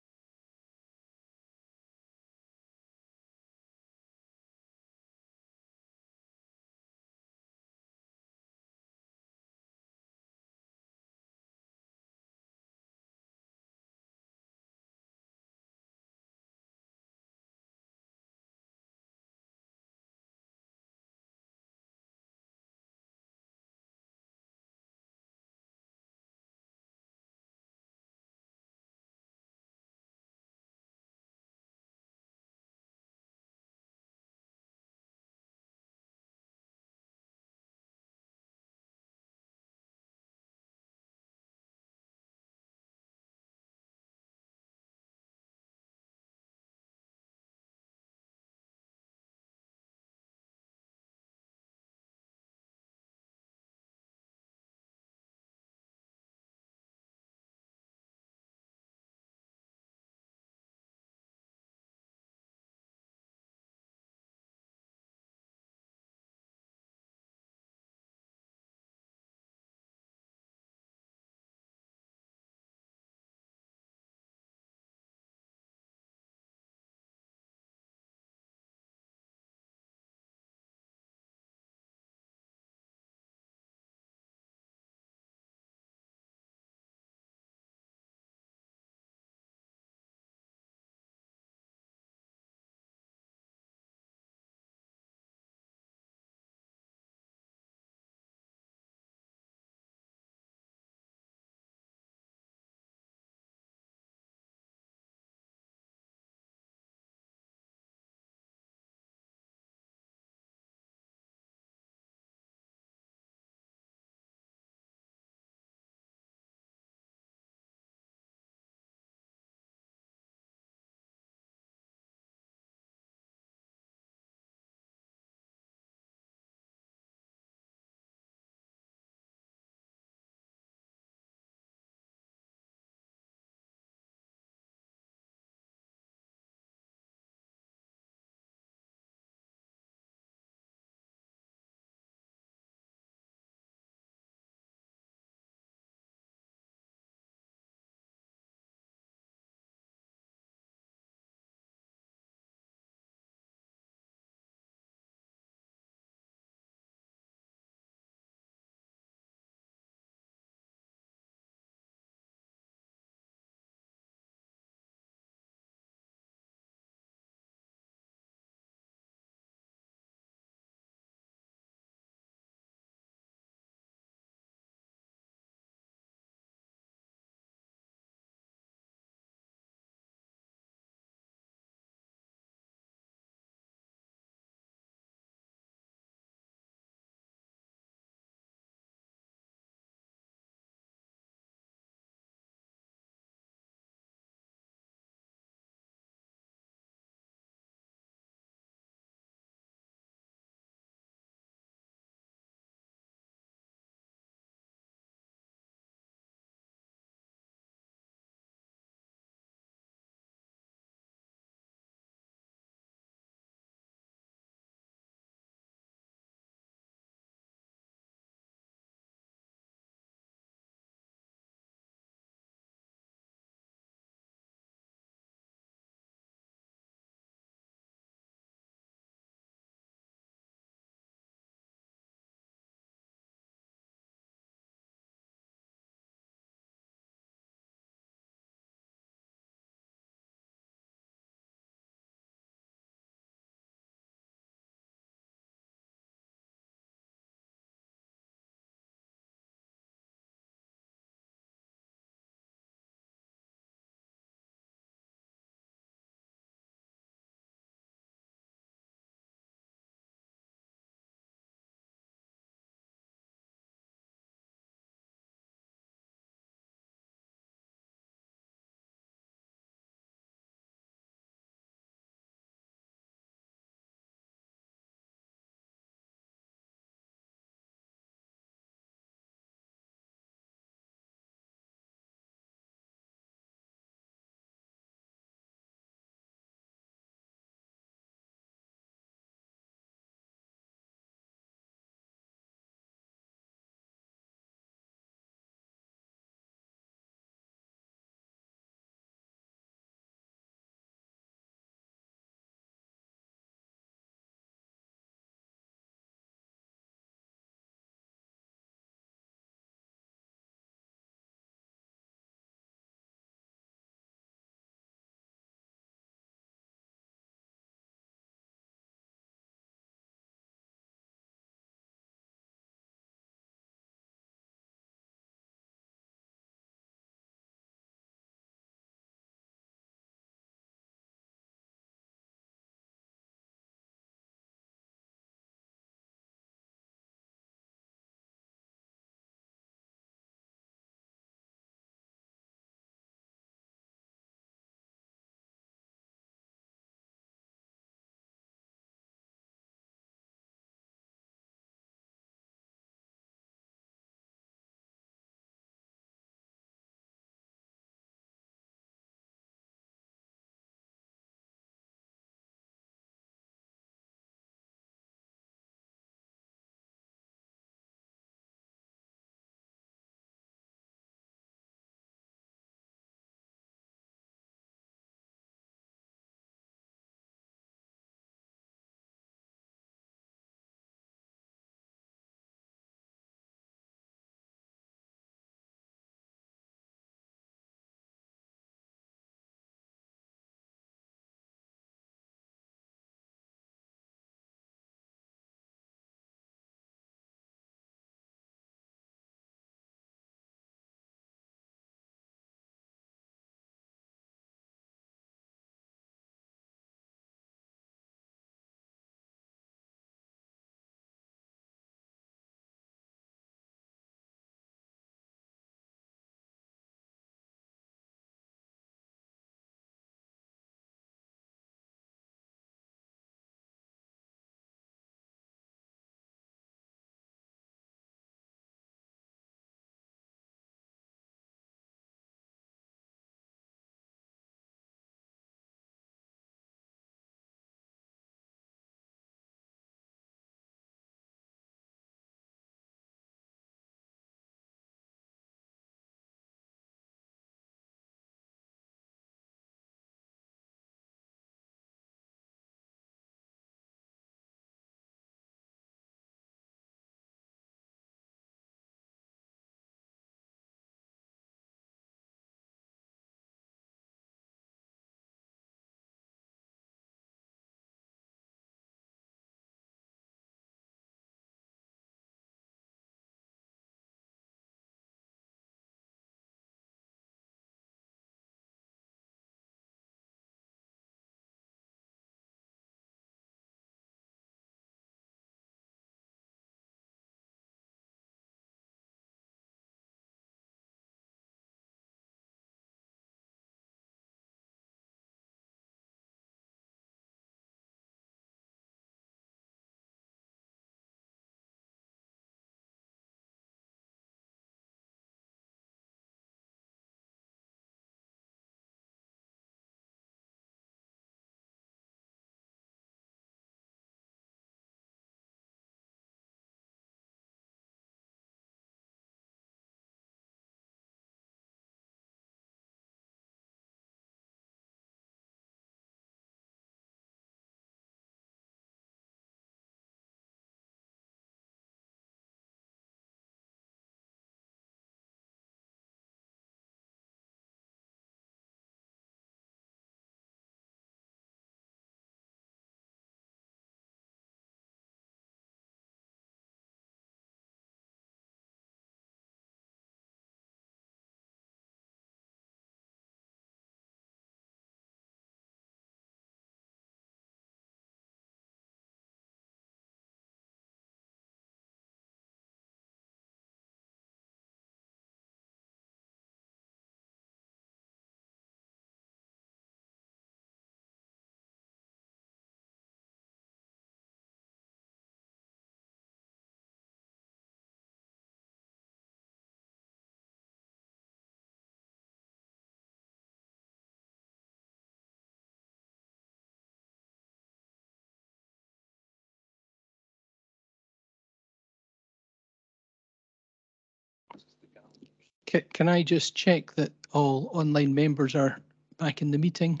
Can I just check that all online members are back in the meeting?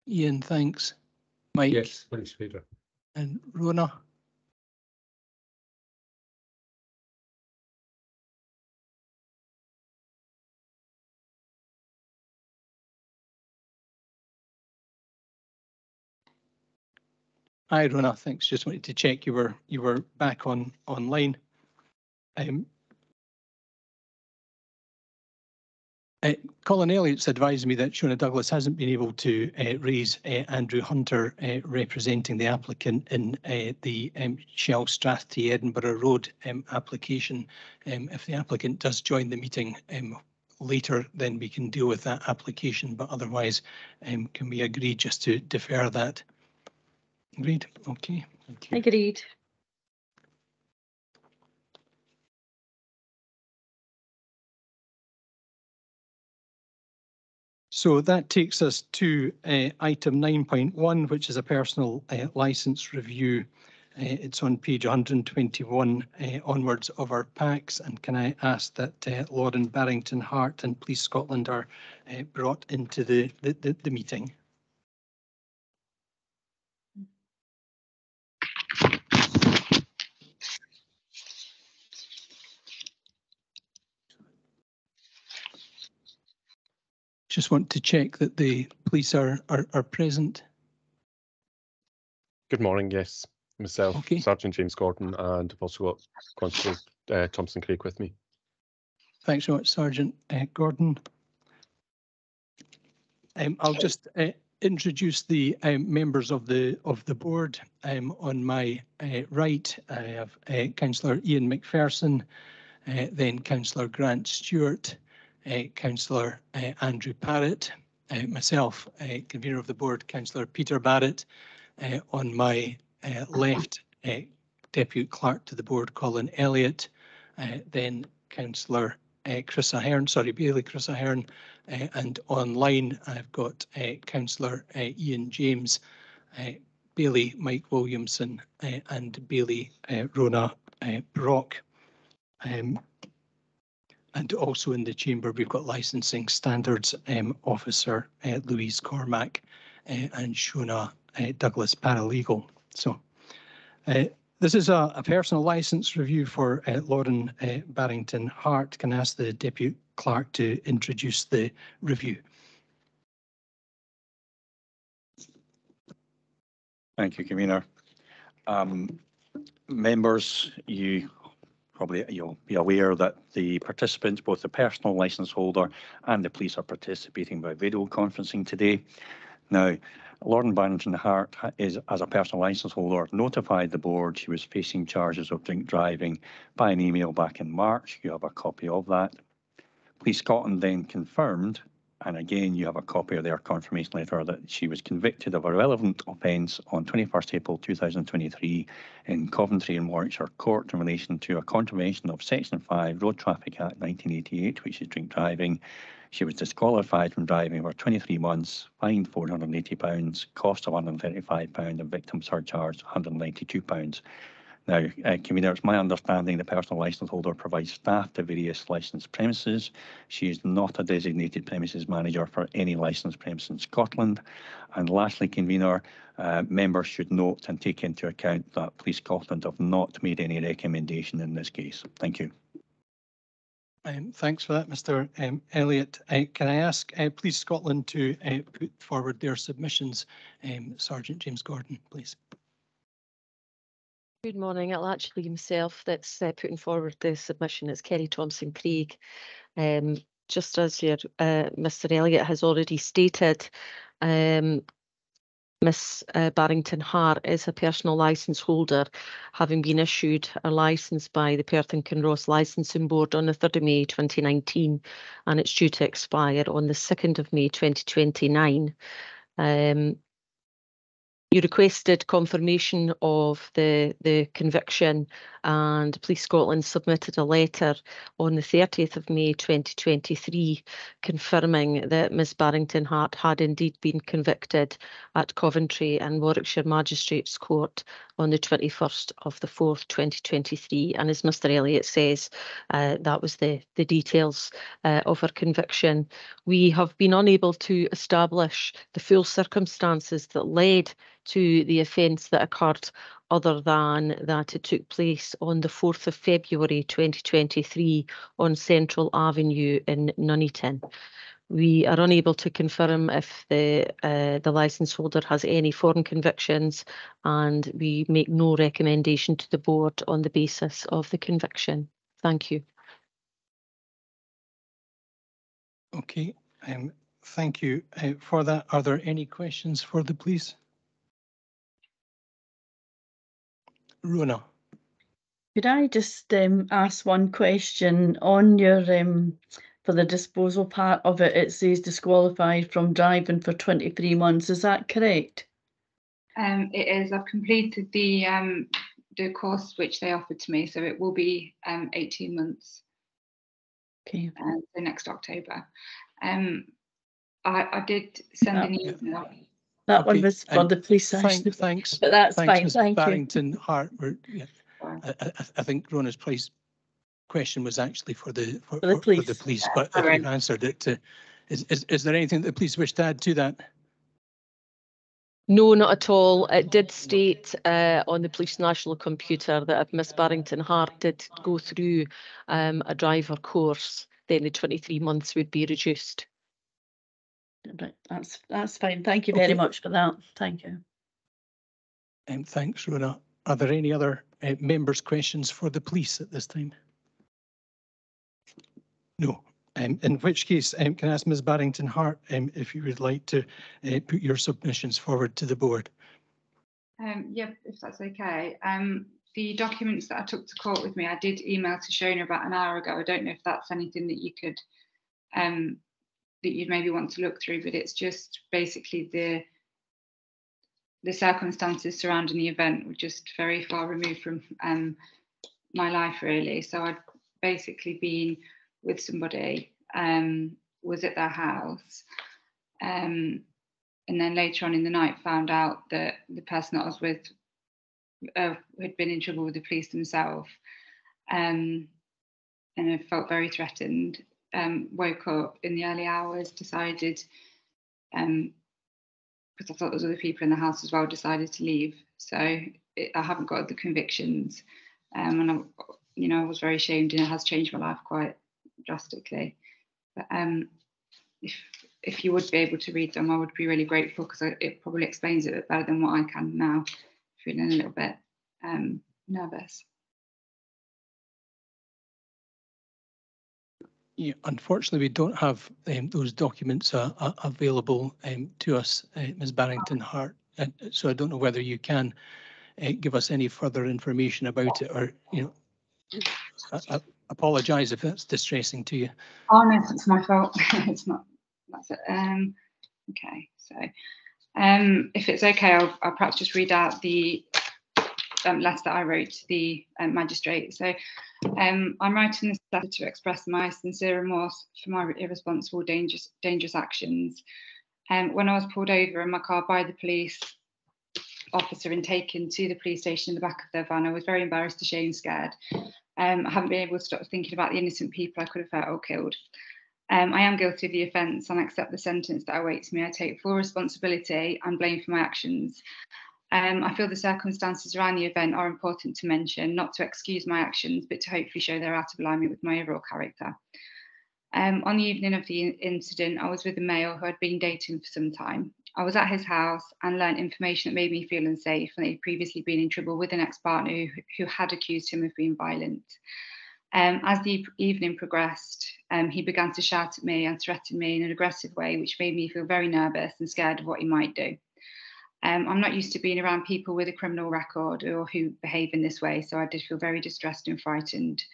Ian, thanks. Mike? Yes, thanks, Peter. And Rona? Hi, Rona. Thanks. Just wanted to check you were back online. Colin Elliott's advised me that Shona Douglas hasn't been able to raise Andrew Hunter representing the applicant in the Shell Strathty Edinburgh Road application. If the applicant does join the meeting later, then we can deal with that application, but otherwise can we agree just to defer that? Agreed. Okay. Thank you. Agreed. So that takes us to item 9.1, which is a personal licence review. It's on page 121 onwards of our packs. And can I ask that Lauren Barrington Hart and Police Scotland are brought into the meeting? Just want to check that the police are present. Good morning, yes. Myself, Okay. Sergeant James Gordon, and I've also got Constable Thompson Craig with me. Thanks so much, Sergeant Gordon. I'll just introduce the members of the board. On my right, I have Councillor Ian McPherson, then Councillor Grant Stewart, Councillor Andrew Parrott, myself, convener of the board, Councillor Peter Barrett. On my left, Deputy Clerk to the board, Colin Elliott, then Councillor Chris Ahern, Bailey Chris Ahern, and online I've got Councillor Ian James, Bailey Mike Williamson, and Bailey Rona Brock. And also in the chamber, we've got Licensing Standards Officer Louise Cormack and Shona Douglas, paralegal. So this is a personal licence review for Lauren Barrington Hart. Can I ask the Deputy Clerk to introduce the review? Thank you, Convener. Members, you'll be aware that the participants, both the personal licence holder and the police, are participating by video conferencing today. Now, Lauren Barrington Hart is, as a personal licence holder, notified the board she was facing charges of drink driving by an email back in March. You have a copy of that. Police Scotland then confirmed, and again you have a copy of their confirmation letter, that she was convicted of a relevant offence on 21st April 2023 in Coventry and Warwickshire Court in relation to a contravention of Section 5 Road Traffic Act 1988, which is drink driving. She was disqualified from driving for 23 months, fined £480, cost of £135 and victim surcharge £192. Now, Convener, it's my understanding the personal licence holder provides staff to various licensed premises. She is not a designated premises manager for any licensed premise in Scotland. And lastly, Convener, members should note and take into account that Police Scotland have not made any recommendation in this case. Thank you. Thanks for that, Mr. Elliott. Can I ask Police Scotland to put forward their submissions? Sergeant James Gordon, please. Good morning. It'll actually be myself that's putting forward the submission. It's Kerry Thompson Craig. Just as your Mr. Elliott has already stated, Miss Barrington Hart is a personal licence holder, having been issued a licence by the Perth and Kinross Licensing Board on the 3rd of May 2019, and it's due to expire on the 2nd of May 2029. You requested confirmation of the conviction, and Police Scotland submitted a letter on the 30th of May 2023 confirming that Ms Barrington Hart had indeed been convicted at Coventry and Warwickshire Magistrates Court on the 21st of the 4th, 2023. And as Mr. Elliott says, that was the details of her conviction. We have been unable to establish the full circumstances that led to the offence that occurred, other than that it took place on the 4th of February 2023 on Central Avenue in Nuneaton. We are unable to confirm if the licence holder has any foreign convictions, and we make no recommendation to the board on the basis of the conviction. Thank you. Okay, thank you for that. Are there any questions for the police? Rona. Could I just ask one question on your for the disposal part of it? It says disqualified from driving for 23 months. Is that correct? It is. I've completed the course which they offered to me, so it will be 18 months. Okay. So next October. I did send an email. That one was for the police. Thanks. But that's thanks, fine. Ms. Thank Barrington you. Hart. I think Rona's question was actually for the police, but if you've answered it, is there anything that the police wish to add to that? No, not at all. It did state on the police national computer that if Miss Barrington Hart did go through a driver course, then the 23 months would be reduced. That's fine. Thank you very much for that. Thank you. Thanks, Rona. Are there any other members' questions for the police at this time? No. In which case, can I ask Ms. Barrington Hart if you would like to put your submissions forward to the board? Yeah, if that's okay. The documents that I took to court with me, I did email to Shona about an hour ago. I don't know if that's anything that you could, that you'd maybe want to look through, but it's just basically the circumstances surrounding the event were just very far removed from my life, really. So I'd basically been with somebody, was at their house, and then later on in the night found out that the person that I was with had been in trouble with the police themselves, and I felt very threatened. Woke up in the early hours, decided, because I thought there was other people in the house as well, decided to leave. So I haven't got the convictions, and I was very ashamed, and it has changed my life quite drastically. But if you would be able to read them, I would be really grateful, because it probably explains it a bit better than what I can now. Feeling a little bit nervous. Yeah, unfortunately, we don't have those documents available to us, Ms. Barrington Hart. So I don't know whether you can give us any further information about it, or, I apologise if that's distressing to you. Oh no, it's my fault. It's not. That's it. Okay, so if it's okay, I'll perhaps just read out the letter that I wrote to the magistrate. So I'm writing this letter to express my sincere remorse for my irresponsible, dangerous actions. When I was pulled over in my car by the police officer and taken to the police station in the back of their van, I was very embarrassed, ashamed, scared. I haven't been able to stop thinking about the innocent people I could have hurt or killed. I am guilty of the offence and accept the sentence that awaits me. I take full responsibility and blame for my actions. I feel the circumstances around the event are important to mention, not to excuse my actions, but to hopefully show they're out of alignment with my overall character. On the evening of the incident, I was with a male who had been dating for some time. I was at his house and learned information that made me feel unsafe, and that he'd previously been in trouble with an ex-partner who had accused him of being violent. As the evening progressed, he began to shout at me and threaten me in an aggressive way, which made me feel very nervous and scared of what he might do. I'm not used to being around people with a criminal record or who behave in this way, so I did feel very distressed and frightened.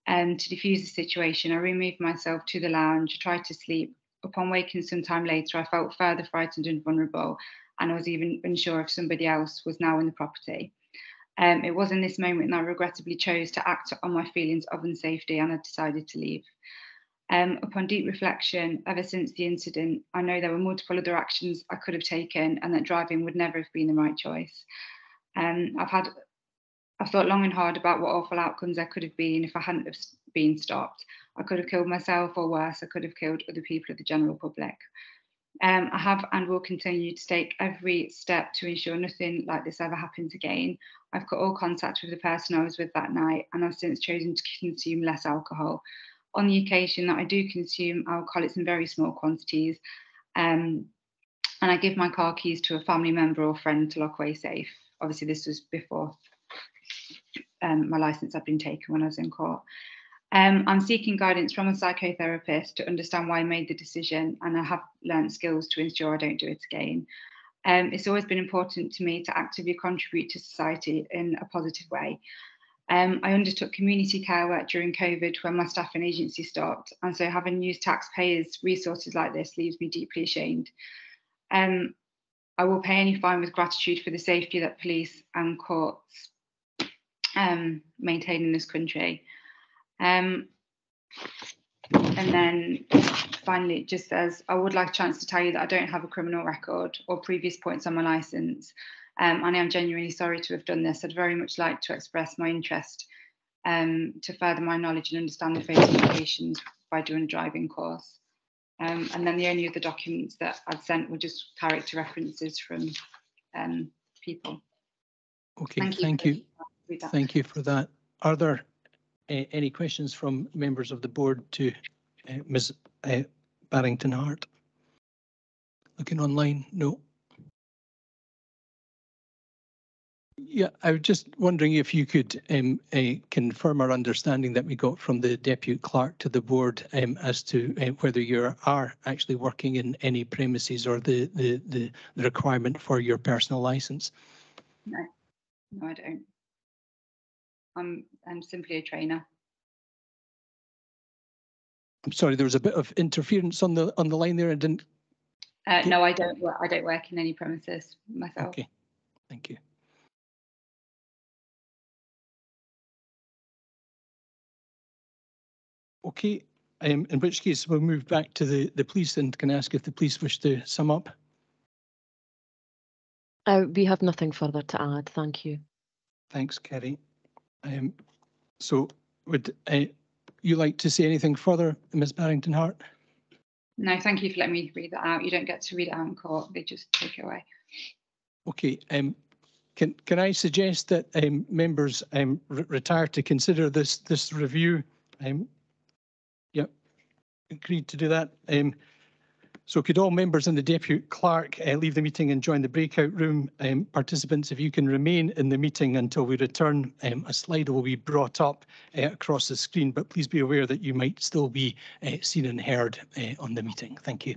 To diffuse the situation, I removed myself to the lounge, tried to sleep. Upon waking some time later, I felt further frightened and vulnerable, and I was even unsure if somebody else was now in the property. It was in this moment that I regrettably chose to act on my feelings of unsafety, and I decided to leave. Upon deep reflection, ever since the incident, I know there were multiple other actions I could have taken, and that driving would never have been the right choice. I've thought long and hard about what awful outcomes there could have been if I hadn't have been stopped. I could have killed myself, or worse, I could have killed other people of the general public. I have and will continue to take every step to ensure nothing like this ever happens again. I've cut all contact with the person I was with that night, and I've since chosen to consume less alcohol. On the occasion that I do consume alcohol, it's in very small quantities, and I give my car keys to a family member or friend to lock away safe. Obviously, this was before my licence had been taken when I was in court. I'm seeking guidance from a psychotherapist to understand why I made the decision, and I have learned skills to ensure I don't do it again. It's always been important to me to actively contribute to society in a positive way. I undertook community care work during COVID when my staff and agency stopped, and so having used taxpayers' resources like this leaves me deeply ashamed. I will pay any fine with gratitude for the safety that police and courts maintain in this country. And then finally, it just says, I would like a chance to tell you that I don't have a criminal record or previous points on my licence. And I am genuinely sorry to have done this. I'd very much like to express my interest to further my knowledge and understand the fatal implications by doing a driving course. And then the only other documents that I'd sent were just character references from people. Okay, thank you. Thank you for that. Are there any questions from members of the board to Ms. Barrington-Hart? Looking online, no. Yeah, I was just wondering if you could confirm our understanding that we got from the Deputy Clerk to the board as to whether you are actually working in any premises or the requirement for your personal licence. No, I don't. I'm simply a trainer. I'm sorry, there was a bit of interference on the line there. I didn't. No, I don't work in any premises myself. Okay, thank you. Okay, in which case we'll move back to the police, and can I ask if the police wish to sum up? We have nothing further to add, thank you. Thanks, Kerry. So would you like to say anything further, Ms. Barrington-Hart? No, thank you for letting me read that out. You don't get to read it out in court, they just take it away. Okay, can I suggest that members retire to consider this review? Yep, agreed to do that. So could all members and the Deputy Clerk leave the meeting and join the breakout room? Participants, if you can remain in the meeting until we return, a slide will be brought up across the screen, but please be aware that you might still be seen and heard on the meeting. Thank you.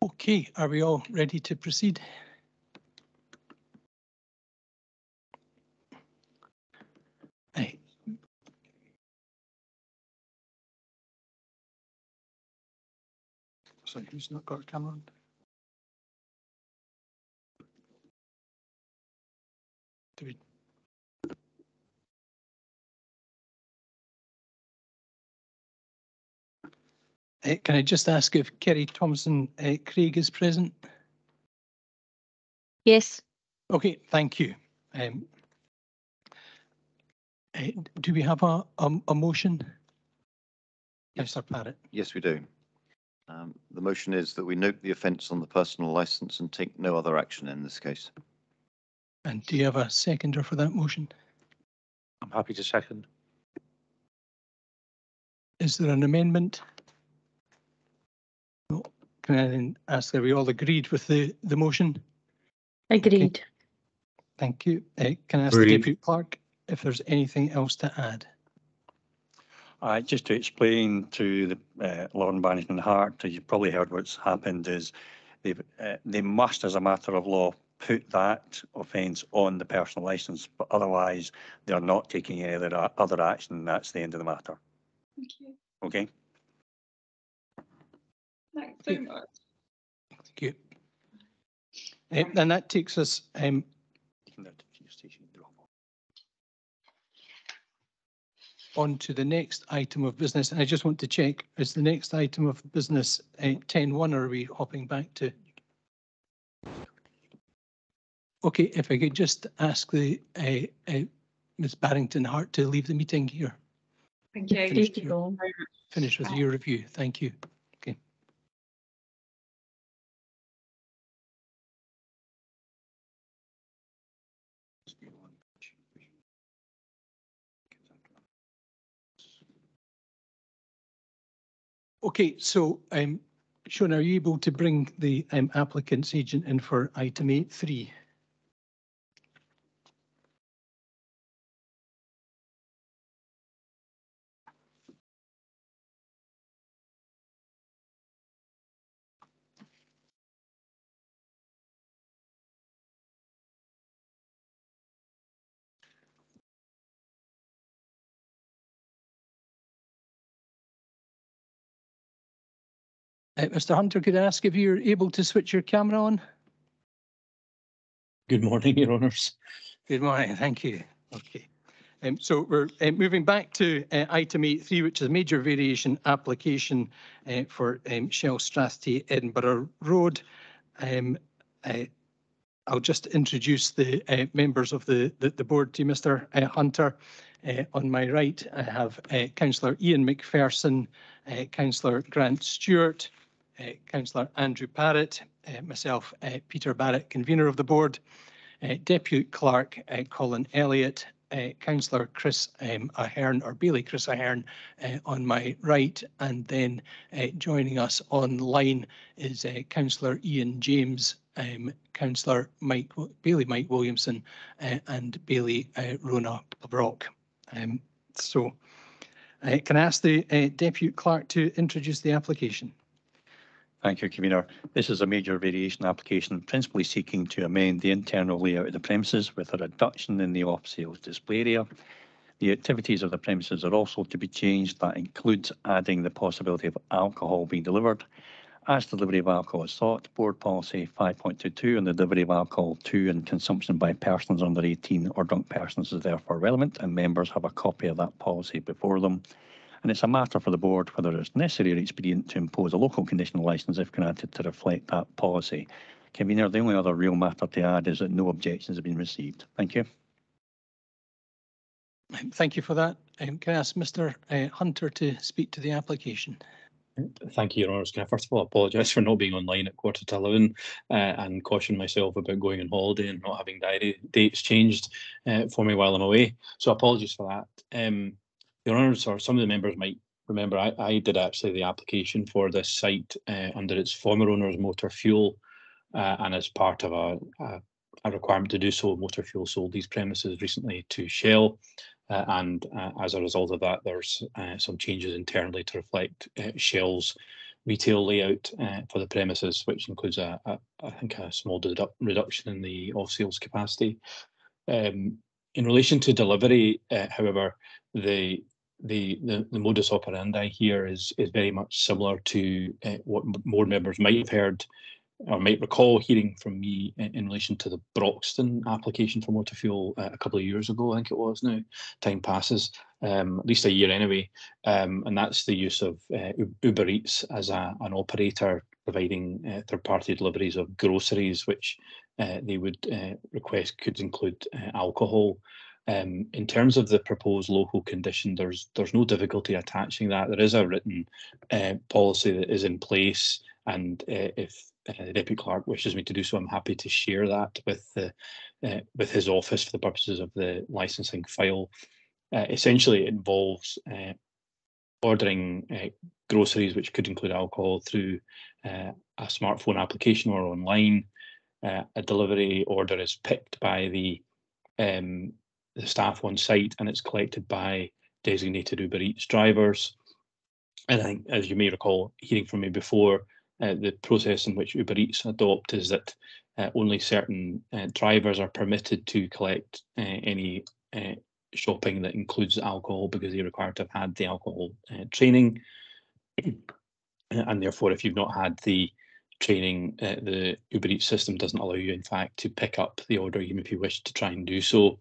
Okay, are we all ready to proceed? Aye. Sorry, who's not got a camera on? Do we? Can I just ask if Kerry Thompson Craig is present? Yes. Okay, thank you. Do we have a motion? Yes, Councillor Parrott. Yes, we do. The motion is that we note the offence on the personal licence and take no other action in this case. And do you have a seconder for that motion? I'm happy to second. Is there an amendment? No. Can I then ask, are we all agreed with the motion? Agreed. Okay. Thank you. Can I ask the Deputy Clerk if there's anything else to add? Just to explain to the Lord Banishment Hart, you've probably heard what's happened is they must, as a matter of law, put that offence on the personal licence, but otherwise they're not taking any other action. That's the end of the matter. Thank you. Okay. Thanks so much. Thank you. And that takes us on to the next item of business. And I just want to check, is the next item of business 10.1, or are we hopping back to? Okay, if I could just ask the Ms. Barrington Hart to leave the meeting here. Thank you. Finish with your review. Thank you. Okay. Okay, so Sean, are you able to bring the applicant's agent in for item 8.3? Mr. Hunter, could I ask if you're able to switch your camera on? Good morning, Your Honours. Good morning, thank you. Okay. So we're moving back to item 8.3, which is a major variation application for Shell Strathty Edinburgh Road. I'll just introduce the members of the board to Mr. Hunter. On my right, I have Councillor Ian McPherson, Councillor Grant Stewart, Councillor Andrew Parrott, myself, Peter Barrett, convener of the board, Deputy Clerk Colin Elliott, Councillor Chris Ahern, or Bailey Chris Ahern, on my right, and then joining us online is Councillor Ian James, Councillor Bailey Mike Williamson, and Bailey Rona Brock. So can I ask the Deputy Clerk to introduce the application? Thank you, Convener. This is a major variation application principally seeking to amend the internal layout of the premises with a reduction in the off-sales display area. The activities of the premises are also to be changed. That includes adding the possibility of alcohol being delivered. As delivery of alcohol is sought, Board Policy 5.22 and the delivery of alcohol to and consumption by persons under 18 or drunk persons is therefore relevant, and members have a copy of that policy before them. And it's a matter for the board whether it's necessary or expedient to impose a local conditional licence if granted to reflect that policy. Convener, the only other real matter to add is that no objections have been received. Thank you. Thank you for that. Can I ask Mr. Hunter to speak to the application? Thank you, Your Honours. Can I first of all apologise for not being online at 11:15 and caution myself about going on holiday and not having diary dates changed for me while I'm away. So apologies for that. Your Honours, or some of the members might remember, I did actually the application for this site under its former owner's motor fuel, and as part of a requirement to do so, motor fuel sold these premises recently to Shell. And as a result of that, there's some changes internally to reflect Shell's retail layout for the premises, which includes I think a small reduction in the off-sales capacity. In relation to delivery, however, the modus operandi here is very much similar to what board members might have heard or might recall hearing from me in relation to the Broxton application for motor fuel a couple of years ago. I think it was now. Time passes, at least a year anyway, and that's the use of Uber Eats as an operator providing third-party deliveries of groceries, which they would request could include alcohol. In terms of the proposed local condition, there's no difficulty attaching that. There is a written policy that is in place, and if the Deputy Clerk wishes me to do so, I'm happy to share that with his office for the purposes of the licensing file. Essentially, it involves ordering groceries, which could include alcohol, through a smartphone application or online. A delivery order is picked by the staff on site, and it's collected by designated Uber Eats drivers. And I think, as you may recall, hearing from me before, the process in which Uber Eats adopt is that only certain drivers are permitted to collect any shopping that includes alcohol, because they're required to have had the alcohol training. And therefore, if you've not had the training, the Uber Eats system doesn't allow you, in fact, to pick up the order, even if you wish to try and do so.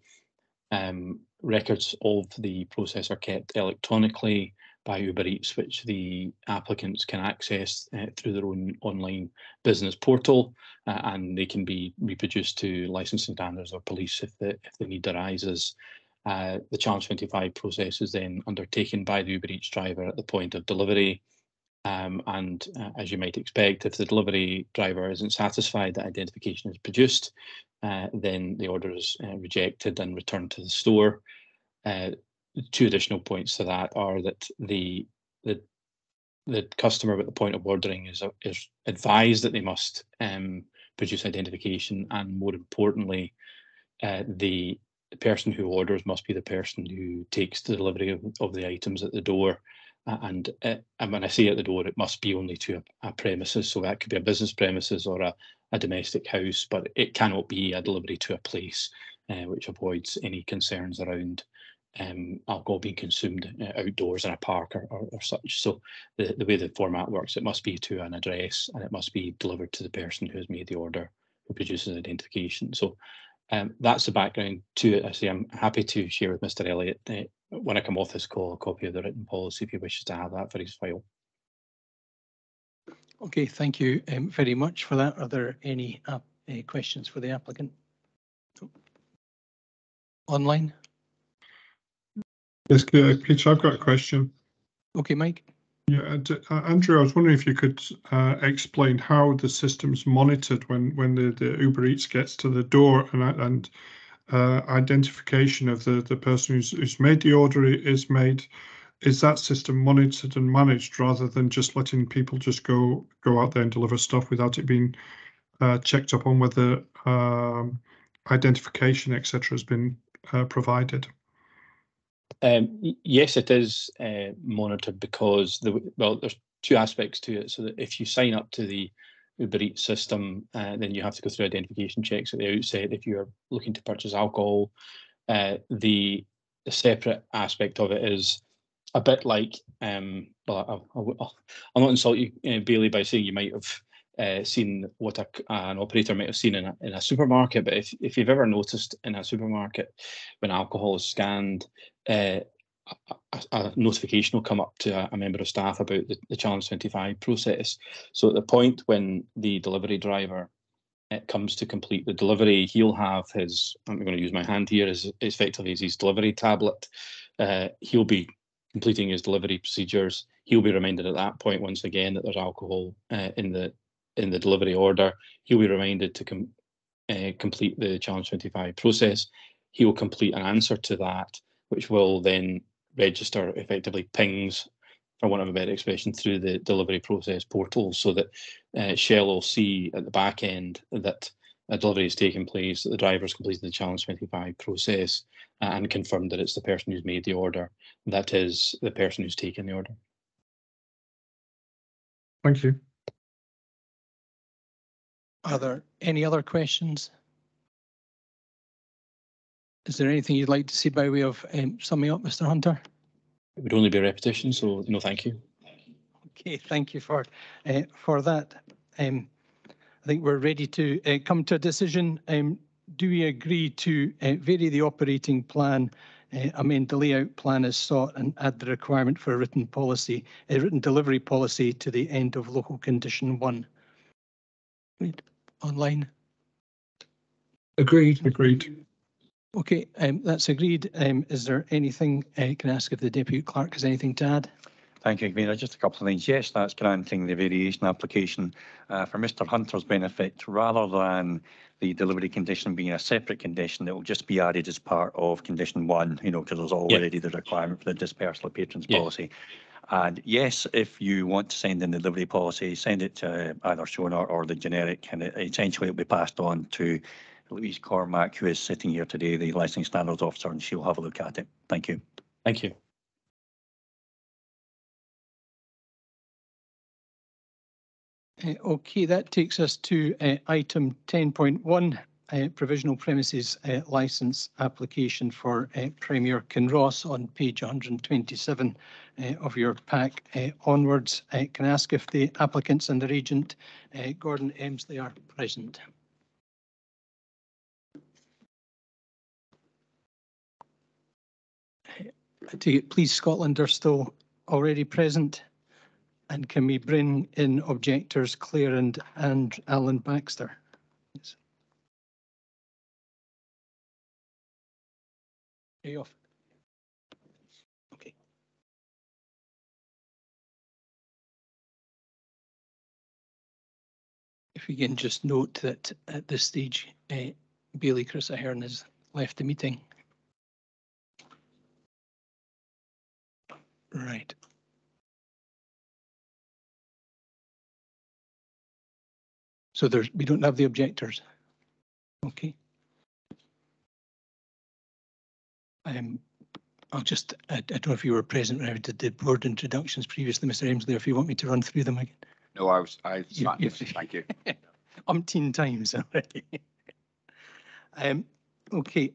Records of the process are kept electronically by Uber Eats, which the applicants can access through their own online business portal, and they can be reproduced to licensing standards or police if the need arises. The Challenge 25 process is then undertaken by the Uber Eats driver at the point of delivery. And as you might expect, if the delivery driver isn't satisfied that identification is produced, then the order is rejected and returned to the store. Two additional points to that are that the customer at the point of ordering is advised that they must produce identification, and more importantly, the person who orders must be the person who takes the delivery of the items at the door. And when I say at the door, it must be only to a premises, so that could be a business premises or a domestic house, but it cannot be a delivery to a place, which avoids any concerns around alcohol being consumed outdoors in a park or such. So the way the format works, it must be to an address, and it must be delivered to the person who has made the order, who produces identification. So that's the background to it. I say I'm happy to share with Mr. Elliott when I come off this call a copy of the written policy if he wishes to have that for his file. Okay, thank you very much for that. Are there any questions for the applicant? Online? Yes, Peter, I've got a question. Okay, Mike. Yeah, Andrew, I was wondering if you could explain how the system's monitored when the Uber Eats gets to the door, and identification of the person who's made the order is made. Is that system monitored and managed rather than just letting people just go out there and deliver stuff without it being checked up on whether identification, etc., has been provided? Yes, it is monitored, because there's two aspects to it. So that if you sign up to the Uber Eats system, then you have to go through identification checks at the outset if you're looking to purchase alcohol. The separate aspect of it is a bit like, well, I'll not insult you, Bailey, by saying you might have seen what an operator might have seen in a supermarket, but if you've ever noticed in a supermarket when alcohol is scanned, a notification will come up to a member of staff about the Challenge 25 process. So at the point when the delivery driver comes to complete the delivery, he'll have his, I'm going to use my hand here, as effectively as his delivery tablet. He'll be completing his delivery procedures. He'll be reminded at that point, once again, that there's alcohol in the delivery order. He'll be reminded to complete the Challenge 25 process. He will complete an answer to that, which will then register effectively pings, for want of a better expression, through the delivery process portal, so that Shell will see at the back end that a delivery has taken place, that the driver's completed the Challenge 25 process, and confirmed that it's the person who's made the order, that is the person who's taken the order. Thank you. Are there any other questions? Is there anything you'd like to see by way of summing up, Mr. Hunter? It would only be a repetition, so no, thank you. Okay, thank you for that. I think we're ready to come to a decision. Do we agree to vary the operating plan, amend the layout plan as sought, and add the requirement for a written policy, a written delivery policy to the end of local condition 1? Online. Agreed. Agreed. Okay, that's agreed. Is there anything, can I ask if the Deputy Clerk has anything to add? Thank you, Convener. Just a couple of things. Yes, that's granting the variation application for Mr. Hunter's benefit, rather than the delivery condition being a separate condition. It will just be added as part of condition 1, you know, because there's already the requirement for the dispersal of patrons policy. And yes, if you want to send in the delivery policy, send it to either Shona or the generic, and essentially it will be passed on to Louise Cormack, who is sitting here today, the Licensing Standards Officer, and she'll have a look at it. Thank you. Thank you. Okay, that takes us to item 10.1, provisional premises licence application for Premier Kinross on page 127 of your pack onwards. Can I ask if the applicants and the regent, Gordon Emsley, are present? I take it Please Scotland are still already present. And can we bring in objectors Claire and Alan Baxter? Yes. Are you off? Okay. If we can just note that at this stage, Bailey Chris Ahern has left the meeting. Right. So we don't have the objectors. Okay. I'll just, I don't know if you were present when I did the board introductions previously, Mr. Emsley, if you want me to run through them again. No, I thank you. Umpteen times already. Okay.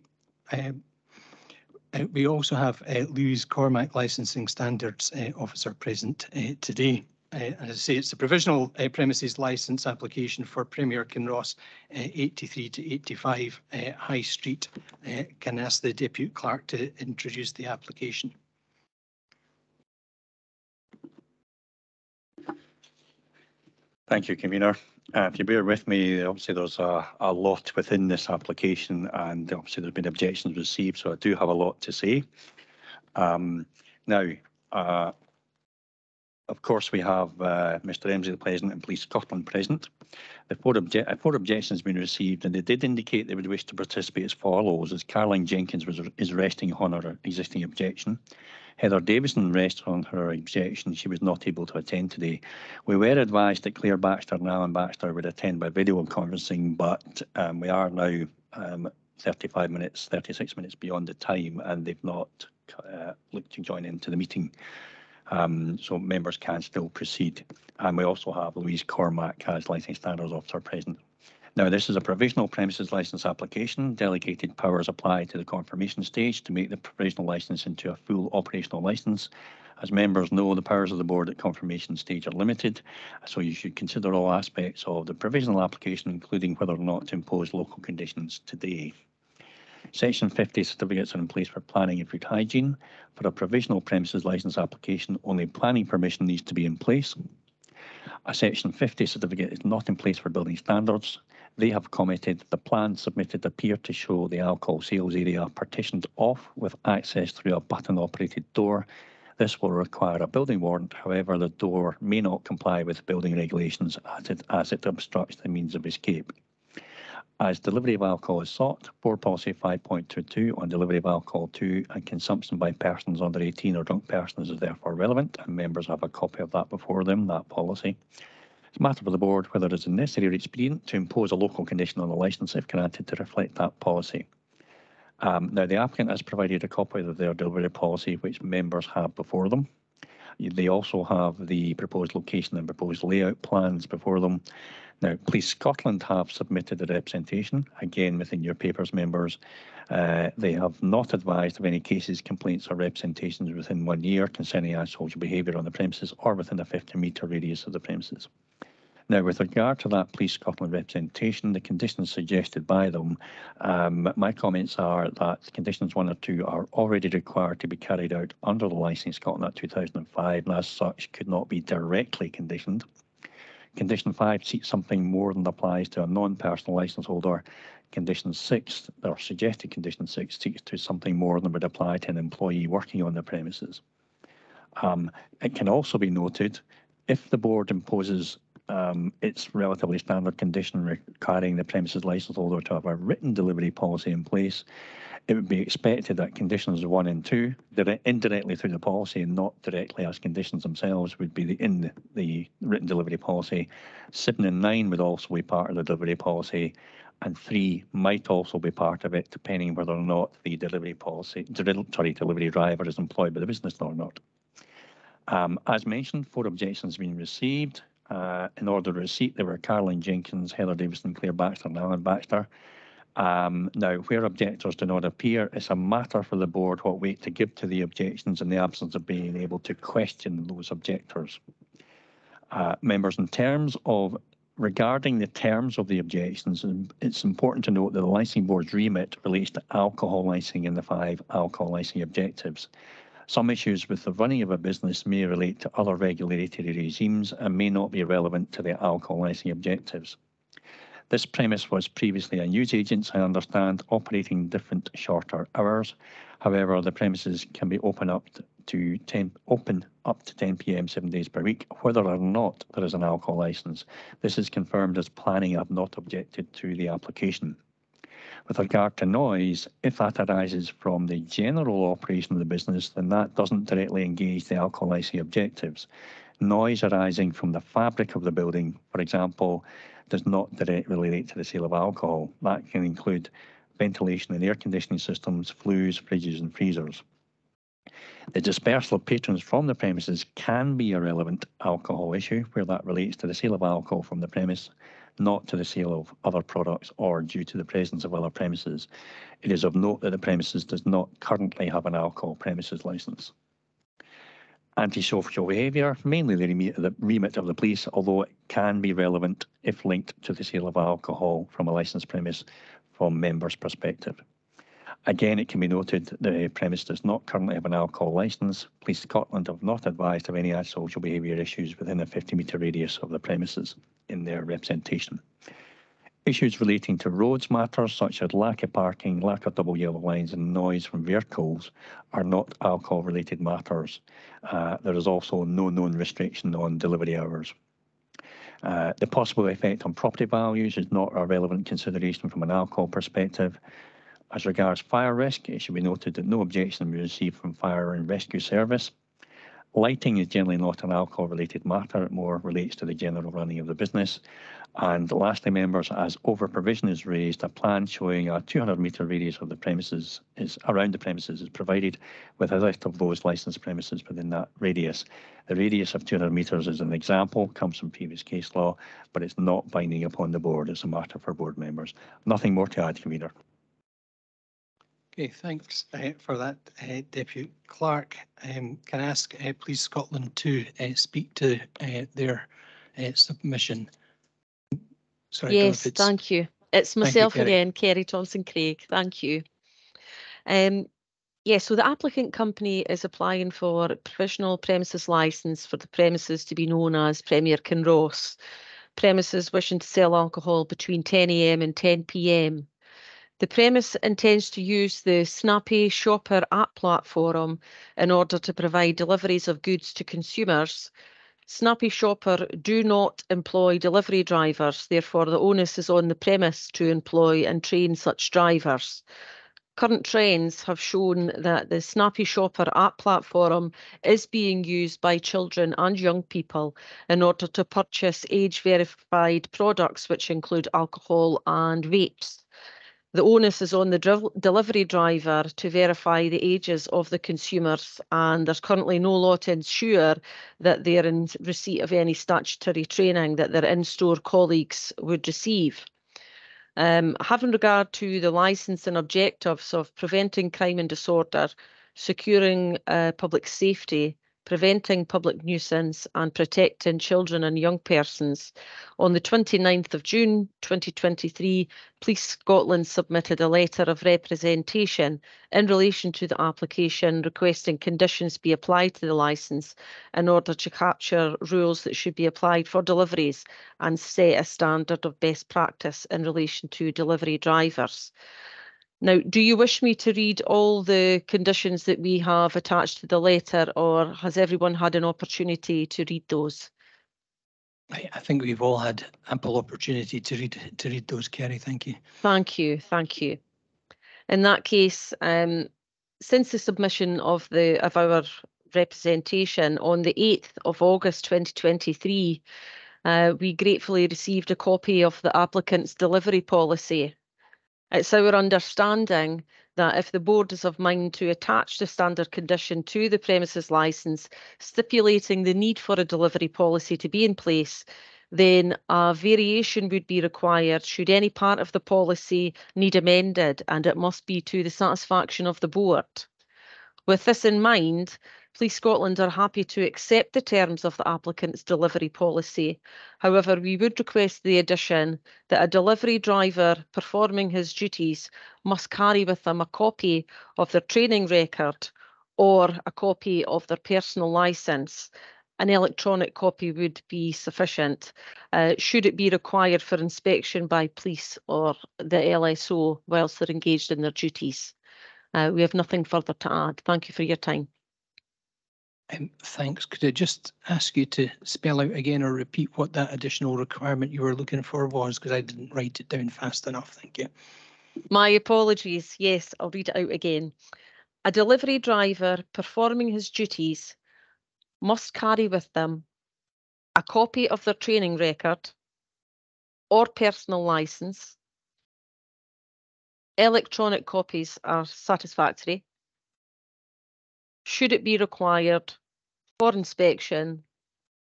We also have Louise Cormack, Licensing Standards Officer, present today. As I say, it's a provisional premises licence application for Premier Kinross 83 to 85 High Street. Can I ask the Deputy Clerk to introduce the application? Thank you, Convener. If you bear with me, obviously there's a lot within this application, and obviously there's been objections received, so I do have a lot to say. Now, of course, we have Mr. Emsley present and Police Scotland present. The four objections have been received, and they did indicate they would wish to participate as follows: as Caroline Jenkins is resting on her existing objection. Heather Davison rests on her objection. She was not able to attend today. We were advised that Claire Baxter and Alan Baxter would attend by video conferencing, but we are now 36 minutes beyond the time, and they've not looked to join into the meeting. So members can still proceed. And we also have Louise Cormack as Licensing Standards Officer present. Now, this is a provisional premises licence application. Delegated powers apply to the confirmation stage to make the provisional licence into a full operational licence. As members know, the powers of the board at confirmation stage are limited, so you should consider all aspects of the provisional application, including whether or not to impose local conditions today. Section 50 certificates are in place for planning and food hygiene. For a provisional premises licence application, only planning permission needs to be in place. A Section 50 certificate is not in place for building standards. They have commented the plans submitted appear to show the alcohol sales area partitioned off with access through a button-operated door. This will require a building warrant. However, the door may not comply with building regulations as it obstructs the means of escape. As delivery of alcohol is sought, Board Policy 5.22 on delivery of alcohol to and consumption by persons under 18 or drunk persons is therefore relevant, and members have a copy of that before them, that policy. It's a matter for the board whether it is necessary or expedient to impose a local condition on the licence if granted to reflect that policy. Now, the applicant has provided a copy of their delivery policy, which members have before them. They also have the proposed location and proposed layout plans before them. Now, Police Scotland have submitted a representation, again within your papers, members. They have not advised of any cases, complaints or representations within 1 year concerning antisocial behaviour on the premises or within a 50-metre radius of the premises. Now, with regard to that Police Scotland representation, the conditions suggested by them, my comments are that conditions 1 or 2 are already required to be carried out under the Licensing Scotland Act 2005 and as such could not be directly conditioned. Condition 5 seeks something more than applies to a non-personal licence holder. Condition 6, or suggested condition 6, seeks to something more than would apply to an employee working on the premises. It can also be noted, if the board imposes its relatively standard condition requiring the premises licence holder to have a written delivery policy in place, it would be expected that conditions 1 and 2, indirectly through the policy and not directly as conditions themselves, would be in the written delivery policy. 7 and 9 would also be part of the delivery policy, and 3 might also be part of it, depending whether or not the delivery driver is employed by the business or not. As mentioned, 4 objections have been received. In order to receipt, there were Caroline Jenkins, Heather Davison, Claire Baxter and Alan Baxter. Now, where objectors do not appear, it's a matter for the board what weight to give to the objections in the absence of being able to question those objectors. Members, regarding the terms of the objections, it's important to note that the licensing board's remit relates to alcohol licensing and the 5 alcohol licensing objectives. Some issues with the running of a business may relate to other regulatory regimes and may not be relevant to the alcohol licensing objectives. This premise was previously a newsagent's, I understand, operating different shorter hours. However, the premises can be open up to 10 p.m. 7 days per week, whether or not there is an alcohol licence. This is confirmed as planning. I've not objected to the application. With regard to noise, if that arises from the general operation of the business, then that doesn't directly engage the alcohol licensing objectives. Noise arising from the fabric of the building, for example, does not directly relate to the sale of alcohol. That can include ventilation and air conditioning systems, flues, fridges and freezers. The dispersal of patrons from the premises can be a relevant alcohol issue where that relates to the sale of alcohol from the premise, not to the sale of other products or due to the presence of other premises. It is of note that the premises does not currently have an alcohol premises licence. Antisocial behaviour, mainly the remit of the police, although it can be relevant if linked to the sale of alcohol from a licensed premise from members' perspective. Again, it can be noted the premise does not currently have an alcohol licence. Police Scotland have not advised of any antisocial behaviour issues within a 50-metre radius of the premises in their representation. Issues relating to roads matters such as lack of parking, lack of double yellow lines and noise from vehicles are not alcohol related matters. There is also no known restriction on delivery hours. The possible effect on property values is not a relevant consideration from an alcohol perspective. As regards fire risk, it should be noted that no objection was received from fire and rescue service. Lighting is generally not an alcohol related matter, it more relates to the general running of the business. And lastly, members, as over provision is raised, a plan showing a 200-metre radius of the premises around the premises is provided with a list of those licensed premises within that radius. The radius of 200 metres is an example, comes from previous case law, but it's not binding upon the board. It's a matter for board members. Nothing more to add, Convener. Okay, thanks for that, Deputy Clerk. Can I ask Police Scotland to speak to their submission? Sorry, yes, thank you. It's myself again, Kerry Thompson-Craig. Thank you. Yes, so the applicant company is applying for a provisional premises licence for the premises to be known as Premier Kinross. Premises wishing to sell alcohol between 10 a.m. and 10 p.m. The premise intends to use the Snappy Shopper app platform in order to provide deliveries of goods to consumers. Snappy Shopper do not employ delivery drivers, therefore the onus is on the premise to employ and train such drivers. Current trends have shown that the Snappy Shopper app platform is being used by children and young people in order to purchase age-verified products which include alcohol and vapes. The onus is on the delivery driver to verify the ages of the consumers, and there's currently no law to ensure that they're in receipt of any statutory training that their in-store colleagues would receive. Having regard to the licensing objectives of preventing crime and disorder, securing public safety, preventing public nuisance and protecting children and young persons, on the 29th of June 2023, Police Scotland submitted a letter of representation in relation to the application requesting conditions be applied to the licence in order to capture rules that should be applied for deliveries and set a standard of best practice in relation to delivery drivers. Now, do you wish me to read all the conditions that we have attached to the letter, or has everyone had an opportunity to read those? I think we've all had ample opportunity to read those, Kerry. Thank you. Thank you, thank you. In that case, since the submission of our representation on the 8th of August 2023, we gratefully received a copy of the applicant's delivery policy. It's our understanding that if the board is of mind to attach the standard condition to the premises licence, stipulating the need for a delivery policy to be in place, then a variation would be required should any part of the policy need amended, and it must be to the satisfaction of the board. With this in mind, Police Scotland are happy to accept the terms of the applicant's delivery policy. However, we would request the addition that a delivery driver performing his duties must carry with them a copy of their training record or a copy of their personal licence. An electronic copy would be sufficient, should it be required for inspection by police or the LSO whilst they're engaged in their duties. We have nothing further to add. Thank you for your time. Thanks. Could I just ask you to spell out again or repeat what that additional requirement you were looking for was, because I didn't write it down fast enough. Thank you. My apologies. Yes, I'll read it out again. A delivery driver performing his duties must carry with them a copy of their training record or personal licence. Electronic copies are satisfactory. Should it be required for inspection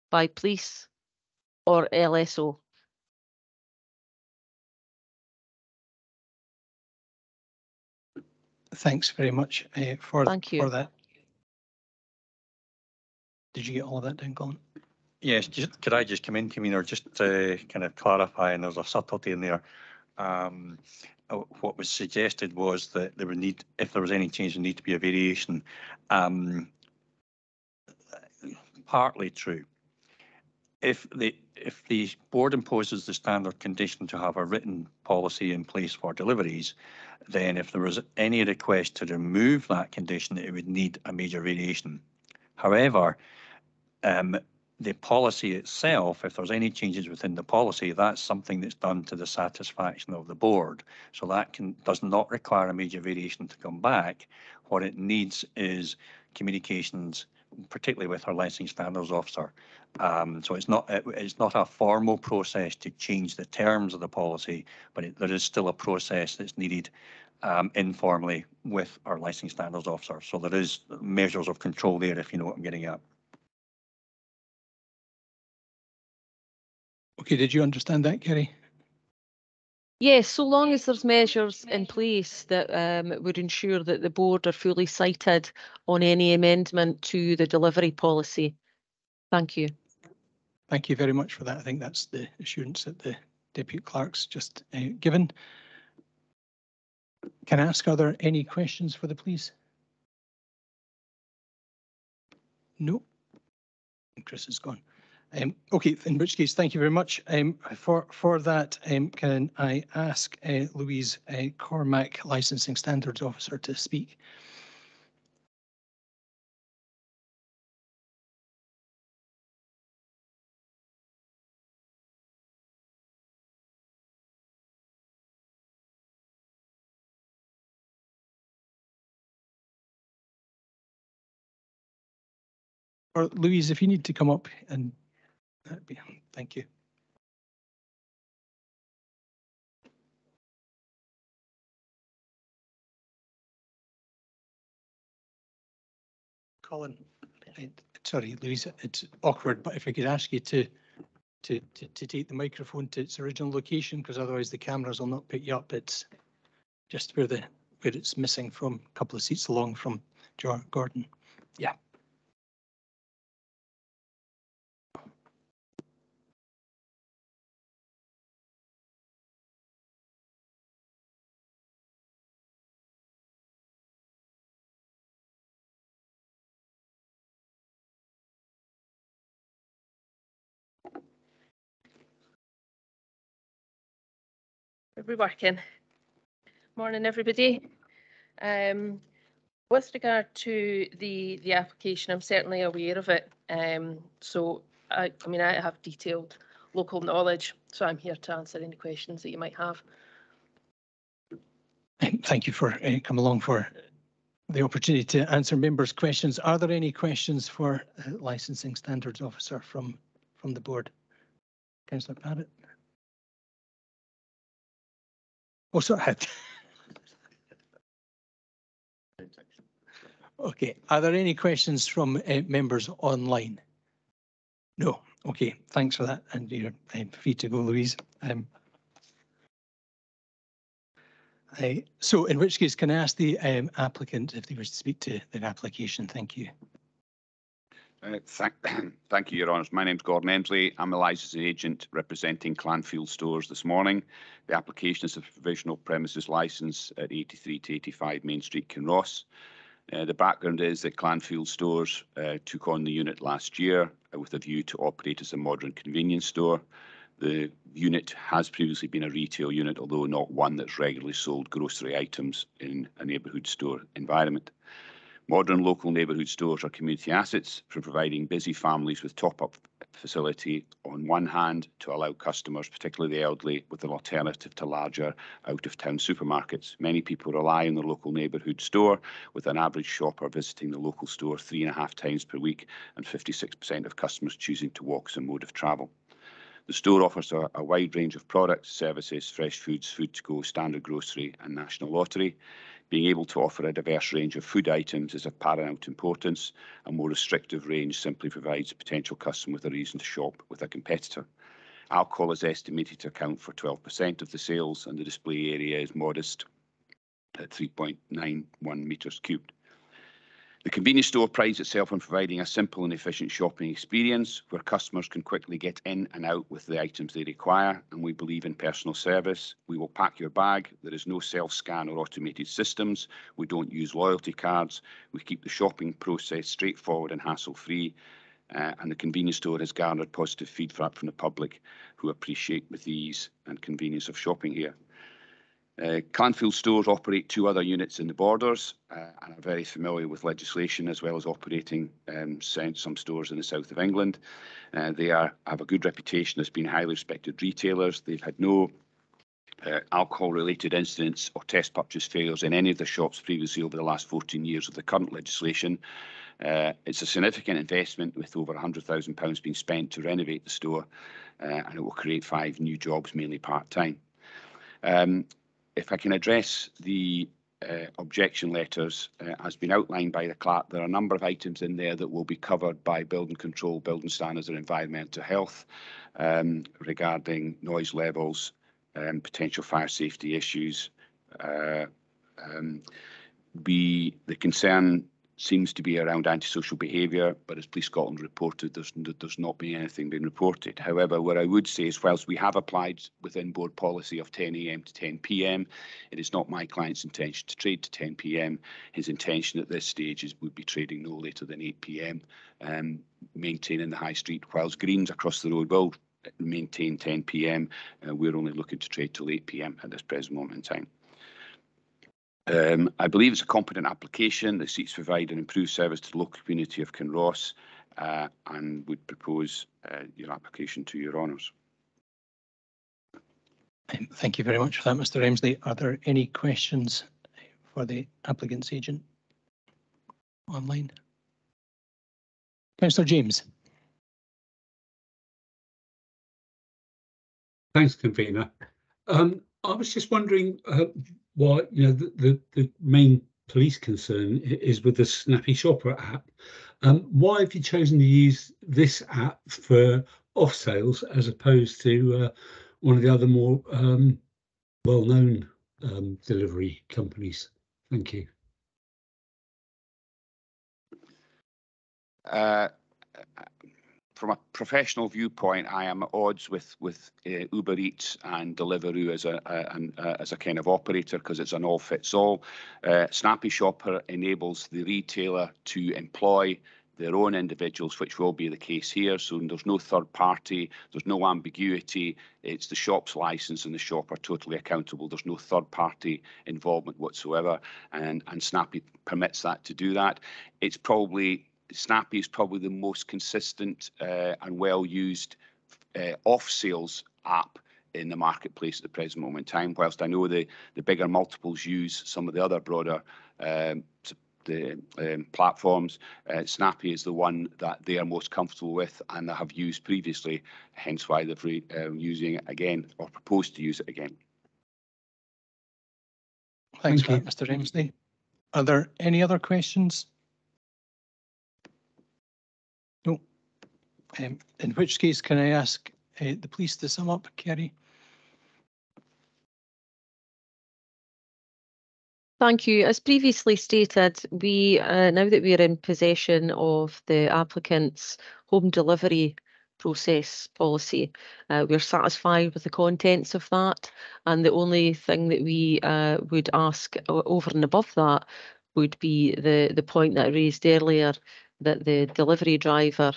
by police or LSO. Thanks very much for Thank you. that. Did you get all of that down, Colin? Yes, could I just come in, Convener, just to kind of clarify, and there's a subtlety in there. What was suggested was that there would need, if there was any change, there need to be a variation. Partly true. If the board imposes the standard condition to have a written policy in place for deliveries, then if there was any request to remove that condition, it would need a major variation. However, the policy itself, if there's any changes within the policy, that's something that's done to the satisfaction of the board. So that does not require a major variation to come back. What it needs is communications, particularly with our licensing standards officer. So it's not a formal process to change the terms of the policy, but there is still a process that's needed informally with our licensing standards officer. So there is measures of control there, if you know what I'm getting at. Okay, did you understand that, Kerry? Yes, so long as there's measures in place that would ensure that the board are fully cited on any amendment to the delivery policy. Thank you. Thank you very much for that. I think that's the assurance that the Deputy Clerk's just given. Can I ask, are there any questions for the police? No. Chris is gone. Okay, in which case, thank you very much for that. Can I ask Louise Cormack, Licensing Standards Officer, to speak? Or Louise, if you need to come up, and that'd be, thank you. Colin, sorry, Louise, it's awkward, but if I could ask you to take the microphone to its original location, because otherwise the cameras will not pick you up. It's just where it's missing from a couple of seats along from Gordon. Yeah. Are we working? Morning, everybody. With regard to the application, I'm certainly aware of it. So I mean, I have detailed local knowledge, so I'm here to answer any questions that you might have. Thank you for coming along for the opportunity to answer members' questions. Are there any questions for Licensing Standards Officer from the board? Councillor Parrott. Oh, sorry. Okay. Are there any questions from members online? No. Okay. Thanks for that. And you're free to go, Louise. So in which case, can I ask the applicant if they wish to speak to their application? Thank you. Thank you, Your Honours. My name's Gordon Emsley. I'm a licensing agent representing Clanfield Stores this morning. The application is a provisional premises licence at 83 to 85 Main Street, Kinross. The background is that Clanfield Stores took on the unit last year with a view to operate as a modern convenience store. The unit has previously been a retail unit, although not one that's regularly sold grocery items in a neighbourhood store environment. Modern local neighbourhood stores are community assets for providing busy families with top-up facility on one hand to allow customers, particularly the elderly, with an alternative to larger out-of-town supermarkets. Many people rely on the local neighbourhood store, with an average shopper visiting the local store 3.5 times per week and 56% of customers choosing to walk as a mode of travel. The store offers a wide range of products, services, fresh foods, food to go, standard grocery and national lottery. Being able to offer a diverse range of food items is of paramount importance. A more restrictive range simply provides a potential customer with a reason to shop with a competitor. Alcohol is estimated to account for 12% of the sales, and the display area is modest at 3.91 metres cubed. The convenience store prides itself on providing a simple and efficient shopping experience where customers can quickly get in and out with the items they require, and we believe in personal service. We will pack your bag. There is no self-scan or automated systems. We don't use loyalty cards. We keep the shopping process straightforward and hassle-free, and the convenience store has garnered positive feedback from the public who appreciate the ease and convenience of shopping here. Clanfield stores operate 2 other units in the borders and are very familiar with legislation, as well as operating some stores in the south of England. They have a good reputation as being highly respected retailers. They've had no alcohol-related incidents or test purchase failures in any of the shops previously over the last 14 years of the current legislation. It's a significant investment with over £100,000 being spent to renovate the store, and it will create 5 new jobs, mainly part-time. If I can address the objection letters, as been outlined by the clerk, there are a number of items in there that will be covered by building control, building standards and environmental health regarding noise levels, potential fire safety issues. The concern seems to be around antisocial behaviour, but as Police Scotland reported, there's not been anything being reported. However, what I would say is, whilst we have applied within board policy of 10 AM to 10 PM, it is not my client's intention to trade to 10 PM. His intention at this stage would be trading no later than 8 PM, maintaining the high street, whilst Greens across the road will maintain 10 PM. We're only looking to trade till 8 PM at this present moment in time. I believe it's a competent application that seeks to provide an improved service to the local community of Kinross, and would propose your application to your honours. Thank you very much for that, Mr. Emsley. Are there any questions for the applicant's agent online? Councillor James. Thanks, convener. I was just wondering what the main police concern is with the Snappy Shopper app. Why have you chosen to use this app for off sales as opposed to one of the other more well-known delivery companies? Thank you. From a professional viewpoint, I am at odds with Uber Eats and Deliveroo as a kind of operator, because it's an all fits all. Snappy Shopper enables the retailer to employ their own individuals, which will be the case here. So there's no third party, there's no ambiguity. It's the shop's license and the shop are totally accountable. There's no third party involvement whatsoever. And Snappy permits that to do that. Snappy is probably the most consistent and well-used off-sales app in the marketplace at the present moment in time. Whilst I know the bigger multiples use some of the other broader platforms, Snappy is the one that they are most comfortable with and they have used previously, hence why they're using it again or proposed to use it again. Thanks for that, Mr. Emsley. Are there any other questions? No. In which case, can I ask the police to sum up, Kerry? Thank you. As previously stated, we now that we are in possession of the applicant's home delivery process policy, we're satisfied with the contents of that, and the only thing that we would ask over and above that would be the point that I raised earlier, that the delivery driver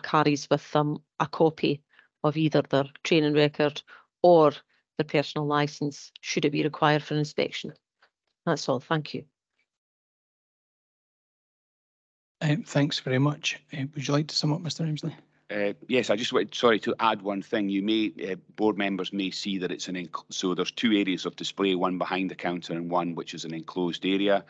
carries with them a copy of either their training record or their personal licence, should it be required for inspection. That's all. Thank you. Thanks very much. Would you like to sum up, Mr. Emsley? Yes, I just wanted, sorry, to add one thing. You may, board members may see that it's so there's two areas of display, one behind the counter and one which is an enclosed area.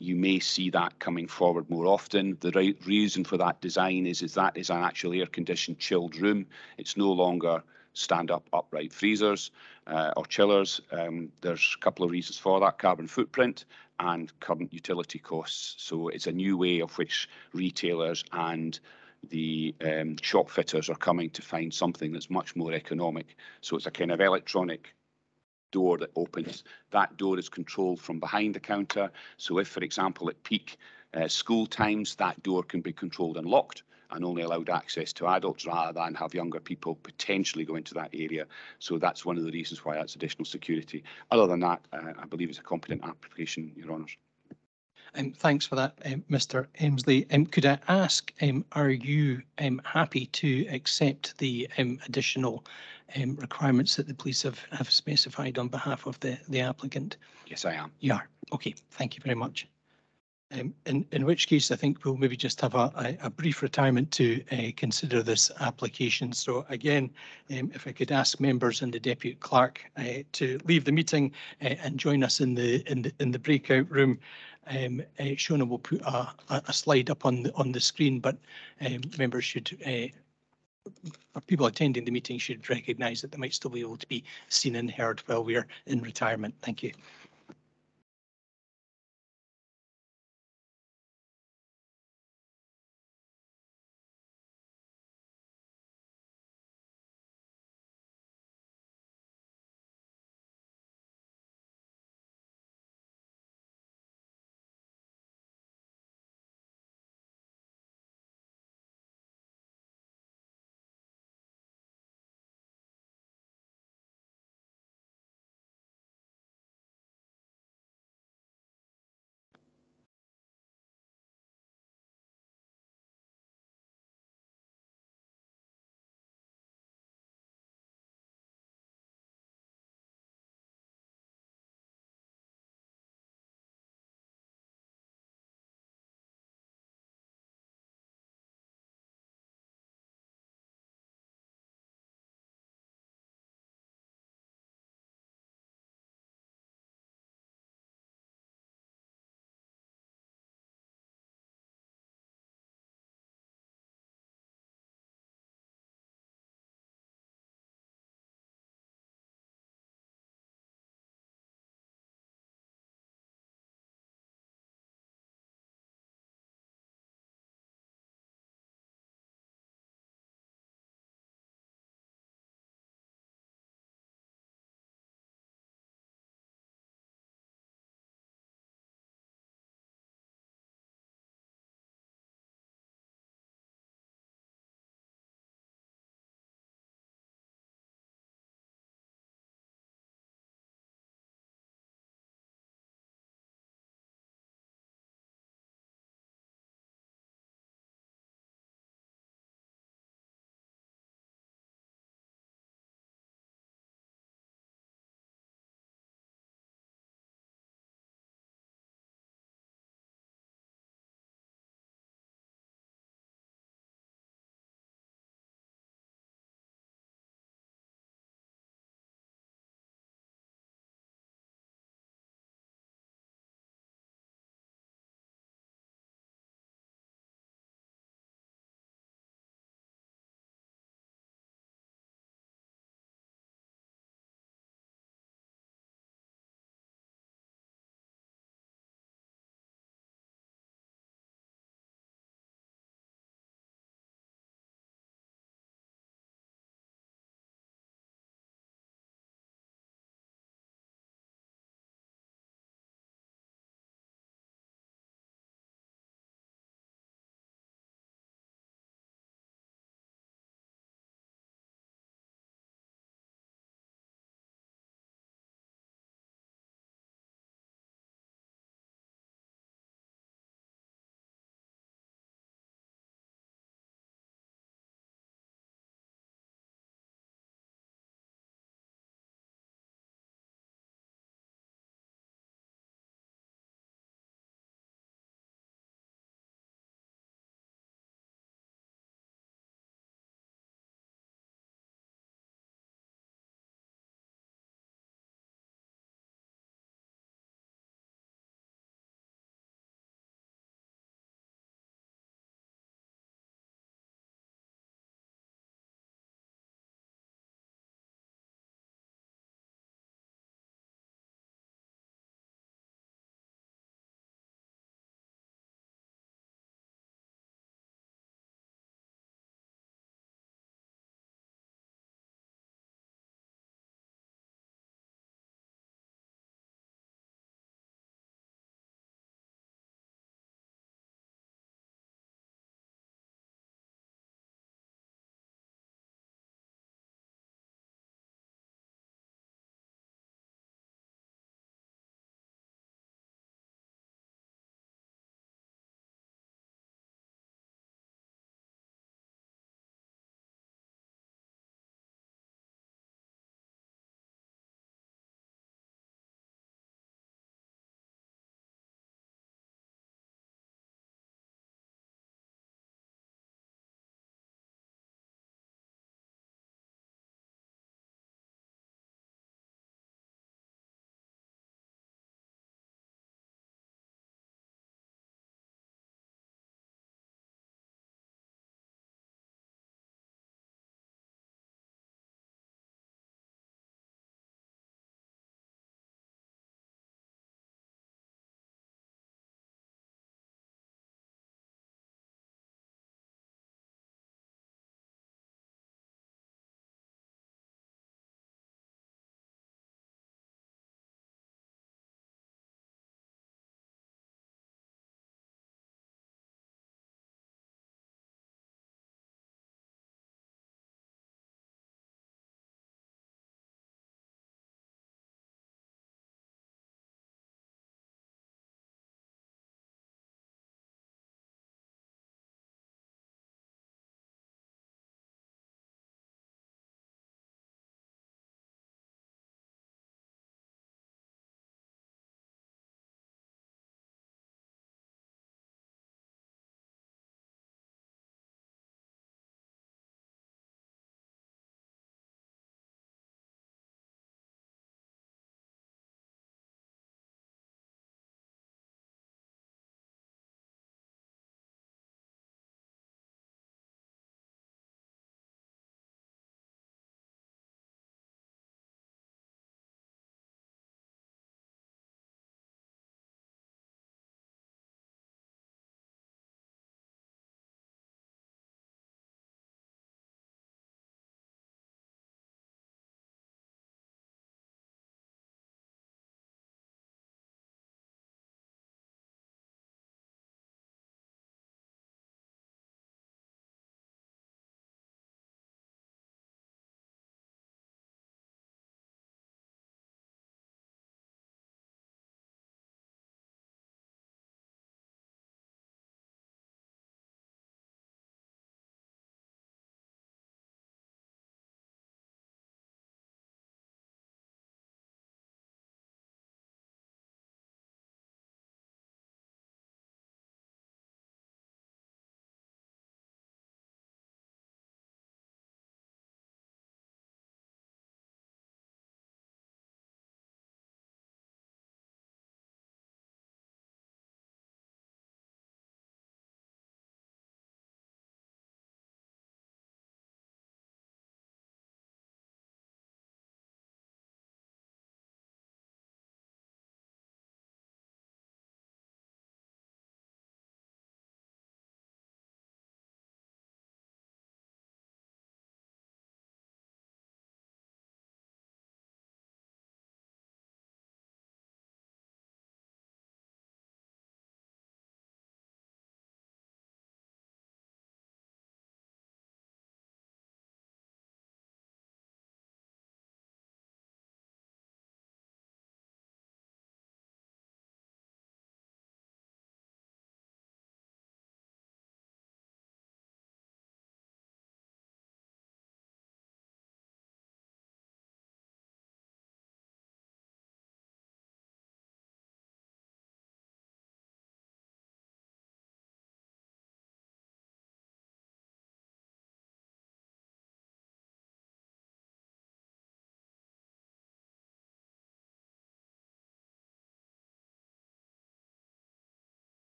You may see that coming forward more often. The right reason for that design is that is an actual air-conditioned chilled room. It's no longer stand-up upright freezers or chillers. There's a couple of reasons for that: carbon footprint and current utility costs. So it's a new way of which retailers and the shop fitters are coming to find something that's much more economic. So it's a kind of electronic door that opens. That door is controlled from behind the counter. So if, for example, at peak school times, that door can be controlled and locked and only allowed access to adults rather than have younger people potentially go into that area. So that's one of the reasons why that's additional security. Other than that, I believe it's a competent application, Your Honours. Thanks for that, Mr. Emsley. Could I ask, are you happy to accept the additional requirements that the police have specified on behalf of the applicant? Yes, I am. You are. Okay, thank you very much. In which case, I think we'll maybe just have a brief retirement to consider this application. So again, if I could ask members and the Deputy Clerk to leave the meeting and join us in the breakout room. Shona will put a slide up on the screen, but members should, or people attending the meeting should recognise that they might still be able to be seen and heard while we're in retirement. Thank you.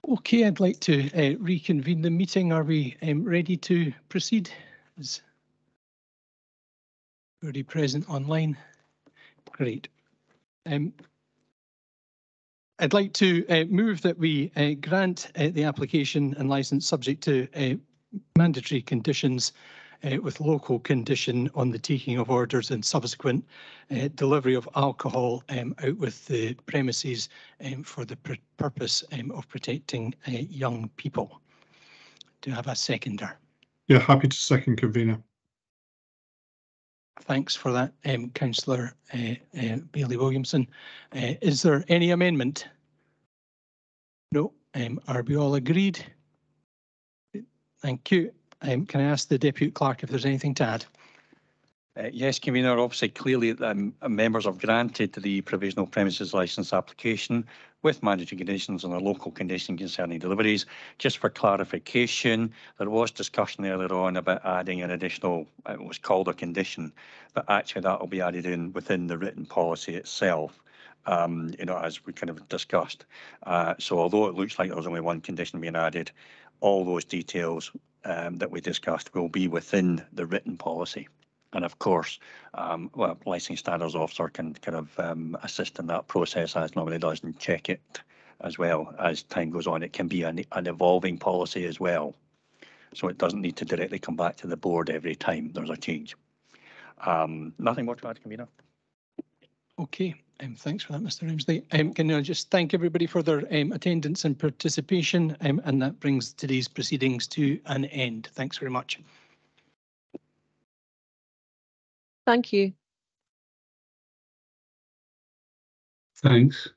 Okay, I'd like to reconvene the meeting. Are we ready to proceed? Is everybody present online? Great. I'd like to move that we grant the application and licence subject to mandatory conditions with local condition on the taking of orders and subsequent delivery of alcohol out with the premises for the purpose of protecting young people. Do you have a seconder? Yeah, happy to second, convener. Thanks for that, Councillor Bailey Williamson. Is there any amendment? No. Are we all agreed? Thank you. Can I ask the Deputy Clerk if there's anything to add? Yes, Convener, obviously clearly members have granted the provisional premises licence application with mandatory conditions and a local condition concerning deliveries. Just for clarification, there was discussion earlier on about adding an additional, it was called a condition, but actually that will be added in within the written policy itself. You know, as we kind of discussed. So although it looks like there's only one condition being added, all those details that we discussed will be within the written policy. And of course, well, licensing standards officer can kind of assist in that process as normally does and check it as well as time goes on. It can be an evolving policy as well. So it doesn't need to directly come back to the board every time there's a change. Nothing more to add, Convener. Okay, thanks for that, Mr. Emsley. Can I just thank everybody for their attendance and participation, and that brings today's proceedings to an end. Thanks very much. Thank you. Thanks.